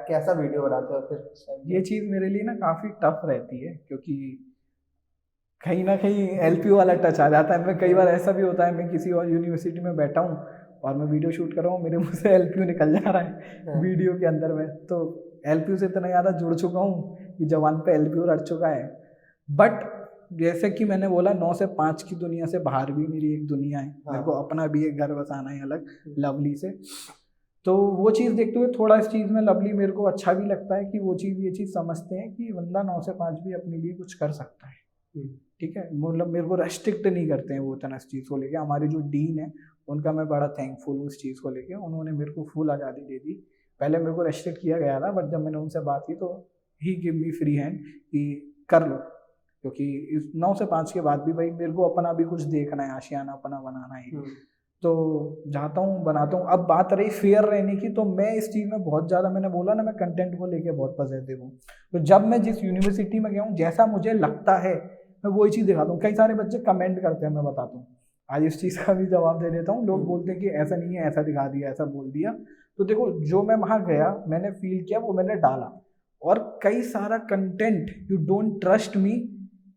कैसा वीडियो बनाते हो फिर? ये चीज़ मेरे लिए ना काफ़ी टफ रहती है, क्योंकि कहीं ना कहीं एलपीयू वाला टच आ जाता है। मैं कई बार ऐसा भी होता है, मैं किसी और यूनिवर्सिटी में बैठा हूँ और मैं वीडियो शूट कर रहा हूँ, मेरे मुंह से एलपीयू निकल जा रहा है वीडियो के अंदर में। तो एलपीयू से इतना ज़्यादा जुड़ चुका हूँ कि जवान पे एलपीयू रट चुका है। बट जैसे कि मैंने बोला, 9 से 5 की दुनिया से बाहर भी मेरी एक दुनिया है। मेरे को अपना भी एक घर बसाना है अलग, लवली से। तो वो चीज़ देखते हुए थोड़ा इस चीज़ में लवली मेरे को अच्छा भी लगता है कि वो चीज़ ये चीज़ समझते हैं कि बंदा 9 से 5 भी अपने लिए कुछ कर सकता है। ठीक है, मतलब मेरे को रेस्ट्रिक्ट नहीं करते हैं वो इतना इस चीज़ को लेके। हमारे जो डीन है उनका मैं बड़ा थैंकफुल हूँ इस चीज़ को लेके, उन्होंने मेरे को फुल आज़ादी दे दी। पहले मेरे को रेस्ट्रिक्ट किया गया था, बट जब मैंने उनसे बात की तो ही गिव मी फ्री हैंड कि कर लो, क्योंकि इस 9 से 5 के बाद भी भाई मेरे को अपना भी कुछ देखना है, आशियाना अपना बनाना है। तो जाता हूँ, बनाता हूँ। अब बात रही फेयर रहने की, तो मैं इस चीज़ में बहुत ज़्यादा, मैंने बोला ना, मैं कंटेंट को लेके बहुत पॉजिटिव हूँ। तो जब मैं जिस यूनिवर्सिटी में गया हूँ, जैसा मुझे लगता है मैं वही चीज़ दिखाता हूँ। कई सारे बच्चे कमेंट करते हैं, मैं बताता हूँ, आज इस चीज़ का भी जवाब दे देता हूँ। लोग बोलते हैं कि ऐसा नहीं है, ऐसा दिखा दिया, ऐसा बोल दिया। तो देखो, जो मैं वहाँ गया, मैंने फील किया, वो मैंने डाला। और कई सारा content, you don't trust me,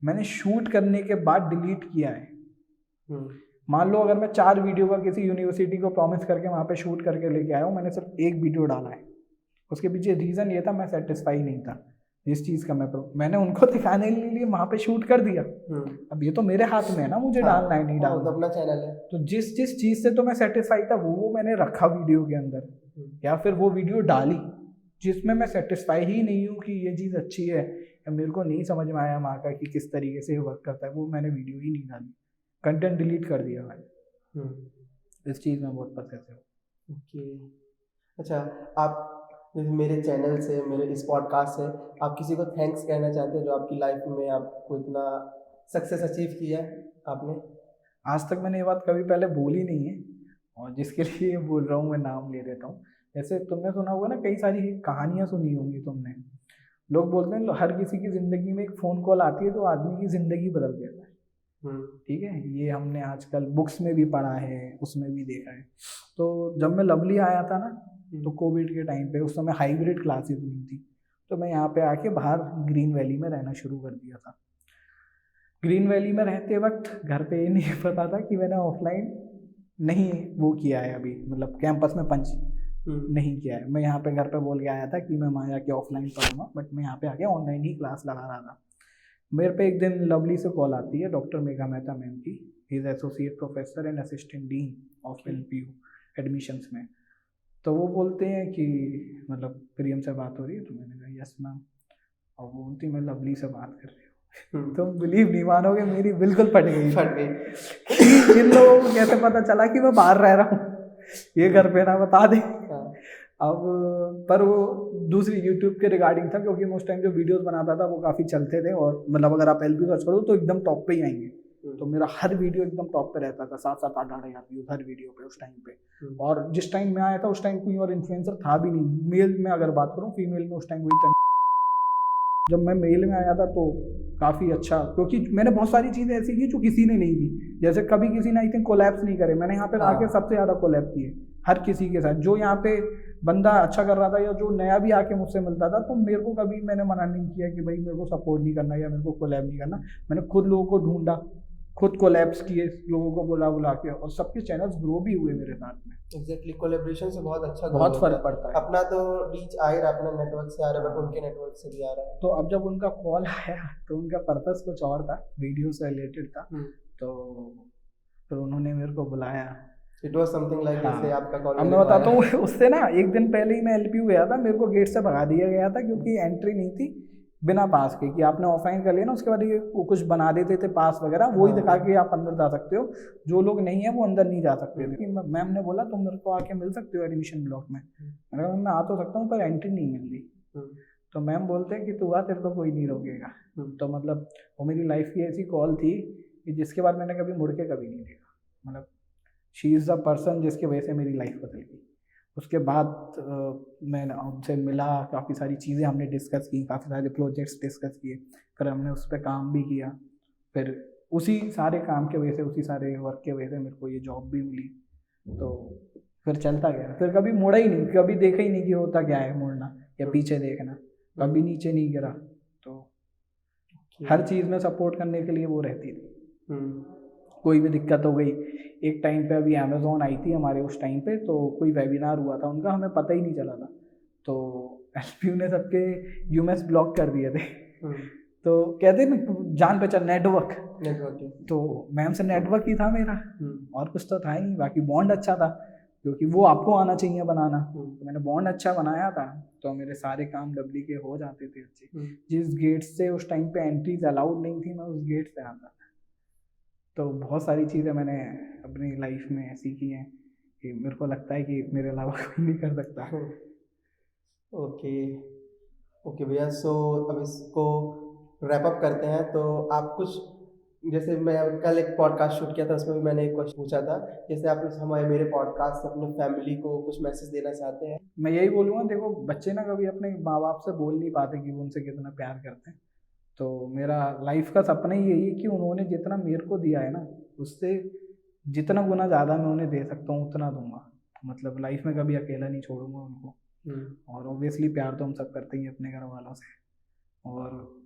मैंने शूट करने के बाद डिलीट किया है। मान लो अगर मैं 4 वीडियो का किसी यूनिवर्सिटी को प्रॉमिस करके वहाँ पे शूट करके लेके आया हूँ, मैंने सिर्फ 1 वीडियो डाला है। उसके पीछे रीज़न ये था, मैं सेटिस्फाई नहीं था जिस चीज़ का मैंने उनको दिखाने के लिए वहाँ पे शूट कर दिया। अब ये तो मेरे हाथ में है ना, मुझे डालना है नहीं डालना, तो अपना चैनल है। तो जिस चीज़ से तो मैं सेटिस्फाई था वो मैंने रखा वीडियो के अंदर, या फिर वो वीडियो डाली जिसमें मैं सेटिस्फाई ही नहीं हूँ कि ये चीज़ अच्छी है, या मेरे को नहीं समझ में आया वहाँ का कि किस तरीके से वर्क करता है, वो मैंने वीडियो ही नहीं डाली, कंटेंट डिलीट कर दिया भाई। इस चीज़ में बहुत पसंद है। ओके, अच्छा, आप मेरे चैनल से, मेरे इस पॉडकास्ट से आप किसी को थैंक्स कहना चाहते हो जो आपकी लाइफ में आपको इतना सक्सेस अचीव किया है आपने? आज तक मैंने ये बात कभी पहले बोली नहीं है, और जिसके लिए बोल रहा हूँ मैं नाम ले देता हूँ। जैसे तुमने सुना होगा ना, कई सारी कहानियाँ सुनी होंगी तुमने, लोग बोलते हैं हर किसी की ज़िंदगी में एक फ़ोन कॉल आती है तो आदमी की ज़िंदगी बदल देता है। ठीक है, ये हमने आजकल बुक्स में भी पढ़ा है, उसमें भी देखा है। तो जब मैं लवली आया था ना, तो कोविड के टाइम पे, उस समय हाइब्रिड क्लासेस हुई थी, तो मैं यहाँ पे आके बाहर ग्रीन वैली में रहना शुरू कर दिया था। ग्रीन वैली में रहते वक्त घर पे ये नहीं पता था कि मैंने ऑफलाइन नहीं वो किया है अभी, मतलब कैंपस में पंच नहीं किया है। मैं यहाँ पे घर पे बोल के आया था कि मैं वहाँ जाके ऑफलाइन पढ़ूंगा, बट मैं यहाँ पे आके ऑनलाइन ही क्लास लगा रहा था। मेरे पे एक दिन लवली से कॉल आती है, डॉक्टर मेघा मेहता मैम की, he is associate professor and assistant dean of LPU admissions में। तो वो बोलते हैं कि मतलब प्रियम से बात हो रही है, तो मैंने कहा यस मैम, और वो बोलती मैं लवली से बात कर रही हूँ। तुम बिलीव नहीं मानोगे, मेरी बिल्कुल फट गई। इन लोगों को कैसे पता चला कि मैं बाहर रह रहा हूँ, ये घर पे ना बता दे। अब पर वो दूसरी यूट्यूब के रिगार्डिंग था, क्योंकि मैं उस टाइम जो वीडियोस बनाता था वो काफ़ी चलते थे, और मतलब अगर आप एलपी सर्च करो तो एकदम टॉप पे ही आएंगे। तो मेरा हर वीडियो एकदम टॉप पे रहता था, 7-7, 8-8 हज़ार व्यूज हर वीडियो पे उस टाइम पे। और जिस टाइम मैं आया था उस टाइम कोई और इन्फ्लुएंसर था भी नहीं। मेल में अगर बात करूँ, फीमेल में उस टाइम वही था। जब मैं मेल में आया था तो काफ़ी अच्छा, क्योंकि मैंने बहुत सारी चीज़ें ऐसी की जो किसी ने नहीं की। जैसे कभी किसी ने आई थिंक कोलैब्स नहीं करे, मैंने यहाँ पे आके सबसे ज़्यादा कोलैब किए हर किसी के साथ। जो यहाँ पे बंदा अच्छा कर रहा था या जो नया भी आके मुझसे मिलता था, तो मेरे को कभी मैंने मना नहीं किया कि भाई मेरे को सपोर्ट नहीं करना या मेरे को कोलैब नहीं करना। मैंने खुद लोगों को ढूंढा, खुद कोलैब्स किए लोगों को बुला बुला के, और सबके चैनल्स ग्रो भी हुए मेरे साथ में। एग्जैक्टली, कोलेब्रेशन से बहुत अच्छा बहुत growth फर्क होता पड़ता है। अपना तो रीच आ ही रहा, अपना नेटवर्क से आ रहा है, बट उनके नेटवर्क से भी आ रहा है। तो अब जब उनका कॉल आया तो उनका पर्पस कुछ और था, वीडियो से रिलेटेड था, तो फिर उन्होंने मेरे को बुलाया। इट वाज समथिंग लाइक जैसे हाँ, आपका कॉल अब मैं बताता हूँ उससे ना एक दिन पहले ही मैं एलपीयू गया था, मेरे को गेट से भगा दिया गया था क्योंकि एंट्री नहीं थी बिना पास के, कि आपने ऑफलाइन कर लिया ना उसके बाद ये वो कुछ बना देते थे पास वगैरह, वही दिखा के आप अंदर जा सकते हो, जो लोग नहीं है वो अंदर नहीं जा सकते थे। मैम ने बोला तुम मेरे को आके मिल सकते हो एडमिशन ब्लॉक में, मैंने कहा मैं आ तो सकता हूँ पर एंट्री नहीं मिल रही। तो मैम बोलते हैं कि तू आ, तेरे को कोई नहीं रोकेगा। तो मतलब वो मेरी लाइफ की ऐसी कॉल थी कि जिसके बाद मैंने कभी मुड़ के कभी नहीं देखा, मतलब शी इज़ द पर्सन जिसकी वजह से मेरी लाइफ बदल गई। उसके बाद मैंने उनसे मिला, काफ़ी सारी चीज़ें हमने डिस्कस की, काफ़ी सारे प्रोजेक्ट्स डिस्कस किए, फिर हमने उस पर काम भी किया, फिर उसी सारे काम के वजह से, उसी सारे वर्क के वजह से मेरे को ये जॉब भी मिली। तो फिर चलता गया, फिर कभी मुड़ा ही नहीं, कभी देखा ही नहीं कि होता क्या है मुड़ना या पीछे देखना, कभी नीचे नहीं गिरा। तो हर चीज़ में सपोर्ट करने के लिए वो रहती थी। कोई भी दिक्कत हो गई, एक टाइम पे अभी अमेज़ॉन आई थी हमारे उस टाइम पे, तो कोई वेबिनार हुआ था उनका, हमें पता ही नहीं चला था, तो एलपीयू ने सबके यूएस ब्लॉक कर दिए थे। तो कहते ना जान पहचान नेटवर्क, तो मैम से नेटवर्क ही था मेरा, और कुछ तो था ही नहीं, बाकी बॉन्ड अच्छा था क्योंकि वो आपको आना चाहिए बनाना। तो मैंने बॉन्ड अच्छा बनाया था, तो मेरे सारे काम डब्ल्यू के हो जाते थे अच्छे। जिस गेट से उस टाइम पे एंट्रीज अलाउड नहीं थी, मैं उस गेट से आता था। तो बहुत सारी चीज़ें मैंने अपनी लाइफ में ऐसी की हैं कि मेरे को लगता है कि मेरे अलावा कोई नहीं कर सकता। ओके ओके भैया, सो अब इसको रैप अप करते हैं। तो आप कुछ, जैसे मैं कल एक पॉडकास्ट शूट किया था, उसमें भी मैंने एक क्वेश्चन पूछा था, जैसे आप हमारे मेरे पॉडकास्ट से अपने फैमिली को कुछ मैसेज देना चाहते हैं? मैं यही बोलूँगा, देखो बच्चे ना कभी अपने माँ बाप से बोल नहीं पाते कि वो उनसे कितना प्यार करते हैं, तो मेरा लाइफ का सपना ही यही है कि उन्होंने जितना मेरे को दिया है ना, उससे जितना गुना ज़्यादा मैं उन्हें दे सकता हूँ उतना दूंगा। मतलब लाइफ में कभी अकेला नहीं छोड़ूंगा उनको। और ऑब्वियसली प्यार तो हम सब करते ही अपने घर वालों से, और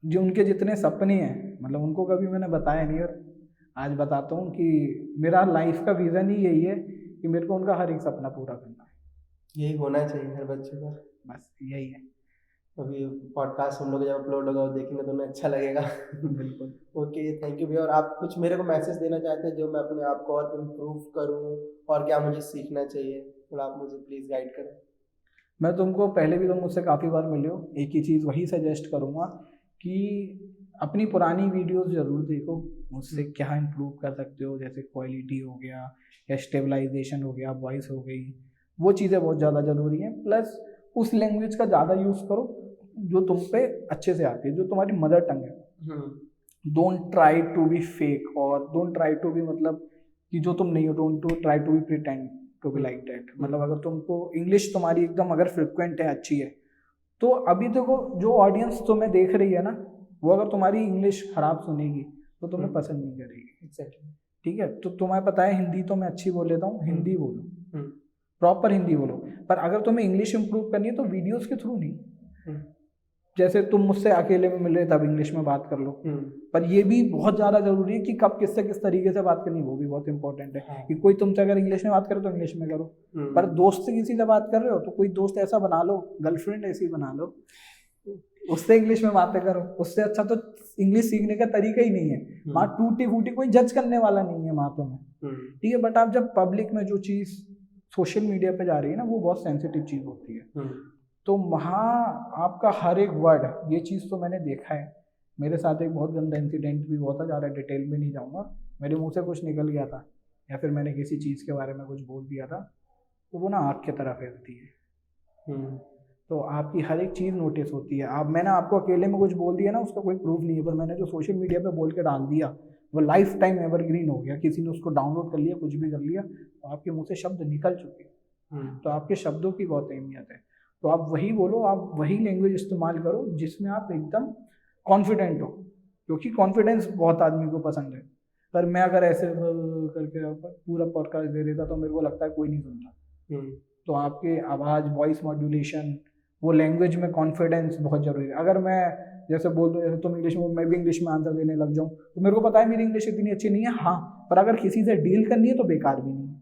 जो उनके जितने सपने हैं, मतलब उनको कभी मैंने बताया नहीं, और आज बताता हूँ कि मेरा लाइफ का विज़न ही यही है कि मेरे को उनका हर एक सपना पूरा करना है। यही होना चाहिए हर बच्चे का, बस यही है। अभी पॉडकास्ट हम लोग जब अपलोड होगा वो देखेंगे तो उन्हें अच्छा लगेगा। बिल्कुल। ओके, थैंक यू भैया। और आप कुछ मेरे को मैसेज देना चाहते हैं जो मैं अपने आप को और इम्प्रूव करूँ, और क्या मुझे सीखना चाहिए, थोड़ा आप मुझे प्लीज़ गाइड करें। मैं तुमको पहले भी तुम मुझसे काफ़ी बार मिले हो, एक ही चीज़ वही सजेस्ट करूँगा कि अपनी पुरानी वीडियोस ज़रूर देखो, उससे क्या इम्प्रूव कर सकते हो, जैसे क्वालिटी हो गया या स्टेबलाइजेशन हो गया, वॉइस हो गई, वो चीज़ें बहुत ज़्यादा ज़रूरी हैं। प्लस उस लैंग्वेज का ज़्यादा यूज़ करो जो तुम पे अच्छे से आती है, जो तुम्हारी मदर टंग है। Don't try to be fake, और डोंट ट्राई टू बी मतलब कि जो तुम नहीं हो, don't try to be pretend to be like that. मतलब अगर तुमको इंग्लिश तुम्हारी एकदम अगर फ्रिक्वेंट है, अच्छी है, तो अभी देखो जो ऑडियंस तुम्हें देख रही है ना, वो अगर तुम्हारी इंग्लिश खराब सुनेगी तो तुम्हें पसंद नहीं करेगी। एग्जैक्टली, ठीक है, तो तुम्हें पता है हिंदी तो मैं अच्छी बोल लेता हूँ, हिंदी बोलो, प्रॉपर हिंदी बोलो, पर अगर तुम्हें इंग्लिश इंप्रूव करनी है तो वीडियोस के थ्रू नहीं। जैसे तुम मुझसे अकेले में मिल रहे तब इंग्लिश में बात कर लो, पर ये भी बहुत ज़्यादा ज़रूरी है कि कब किससे किस तरीके से बात करनी, वो भी बहुत इंपॉर्टेंट है। कि कोई तुमसे अगर इंग्लिश में बात करे तो इंग्लिश में करो, पर दोस्त से किसी से बात कर रहे हो तो कोई दोस्त ऐसा बना लो, गर्लफ्रेंड ऐसी बना लो, उससे इंग्लिश में बातें करो। उससे अच्छा तो इंग्लिश सीखने का तरीका ही नहीं है। वहाँ टूटी फूटी कोई जज करने वाला नहीं है वहाँ तुम्हें, ठीक है। बट आप जब पब्लिक में जो चीज़ सोशल मीडिया पे जा रही है ना, वो बहुत सेंसिटिव चीज़ होती है, तो वहाँ आपका हर एक वर्ड, ये चीज़ तो मैंने देखा है, मेरे साथ एक बहुत गंदा इंसिडेंट भी हुआ था, ज़्यादा डिटेल में नहीं जाऊँगा, मेरे मुंह से कुछ निकल गया था या फिर मैंने किसी चीज़ के बारे में कुछ बोल दिया था, तो वो ना आँख की तरह फैलती है। तो आपकी हर एक चीज़ नोटिस होती है। मैंने आपको अकेले में कुछ बोल दिया ना, उसका कोई प्रूफ नहीं है, पर मैंने जो सोशल मीडिया पे बोल के डाल दिया वो लाइफ टाइम एवरग्रीन हो गया। किसी ने उसको डाउनलोड कर लिया, कुछ भी कर लिया, तो आपके मुंह से शब्द निकल चुके हैं। तो आपके शब्दों की बहुत अहमियत है। तो आप वही बोलो, आप वही लैंग्वेज इस्तेमाल करो जिसमें आप एकदम कॉन्फिडेंट हो, क्योंकि कॉन्फिडेंस बहुत आदमी को पसंद है। पर मैं अगर ऐसे करके पूरा पॉडकास्ट दे देता तो मेरे को लगता है कोई नहीं सुनता। तो आपके आवाज़, वॉइस मॉड्यूलेशन वो लैंग्वेज में कॉन्फिडेंस बहुत जरूरी है। अगर मैं जैसे बोल दूं, जैसे तुम इंग्लिश में, मैं भी इंग्लिश में आंसर देने लग जाऊं, तो मेरे को पता है मेरी इंग्लिश इतनी अच्छी नहीं है, हाँ, पर अगर किसी से डील करनी है तो बेकार भी नहीं है।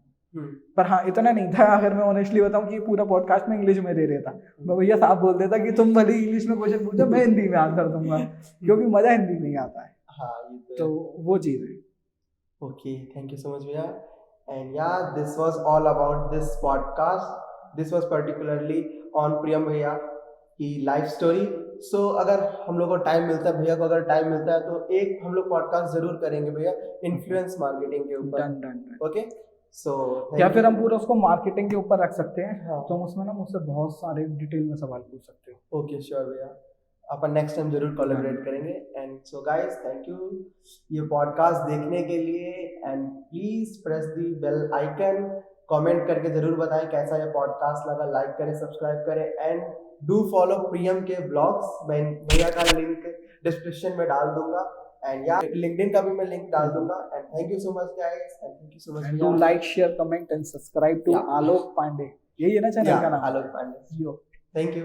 पर हाँ, इतना नहीं था, अगर मैं ऑनेस्टली बताऊं कि पूरा पॉडकास्ट में इंग्लिश में दे रहा था, मैं भैया साफ बोल देता कि तुम भले इंग्लिश में क्वेश्चन पूछो, मैं हिंदी में आंसर दूंगा, क्योंकि मजा हिंदी में ही आता है। हाँ, ये तो वो चीज़ है। Okay, thank you so much, Vijay. And yeah, this was all about this podcast. This was particularly on Priyam Bhaiya की लाइफ स्टोरी। सो अगर हम लोग को टाइम मिलता है, भैया को अगर टाइम मिलता है, तो एक हम लोग पॉडकास्ट जरूर करेंगे भैया इन्फ्लुएंस मार्केटिंग के ऊपर। Done done done. ओके, सो या फिर हम पूरा उसको मार्केटिंग के ऊपर रख सकते हैं। हाँ। तो उसमें ना मुझसे बहुत सारे डिटेल में सवाल पूछ सकते हो। ओके, श्योर भैया, अपन नेक्स्ट टाइम जरूर कोलैबोरेट करेंगे। And so guys, thank you ये पॉडकास्ट देखने के लिए, and please press the bell icon. Comment करके जरूर बताएं कैसा ये पॉडकास्ट लगा, लाइक करें, सब्सक्राइब करें, एंड डू फॉलो प्रियम के ब्लॉग्स। मैं भैया का लिंक डिस्क्रिप्शन में डाल दूंगा, एंड या लिंक्डइन का भी मैं लिंक डाल दूंगा। And thank you so much guys, and thank you so much. Do like, share, comment and subscribe to Alok Pandey, यही है ना चैनल का नाम? Alok Pandey. Yo, thank you.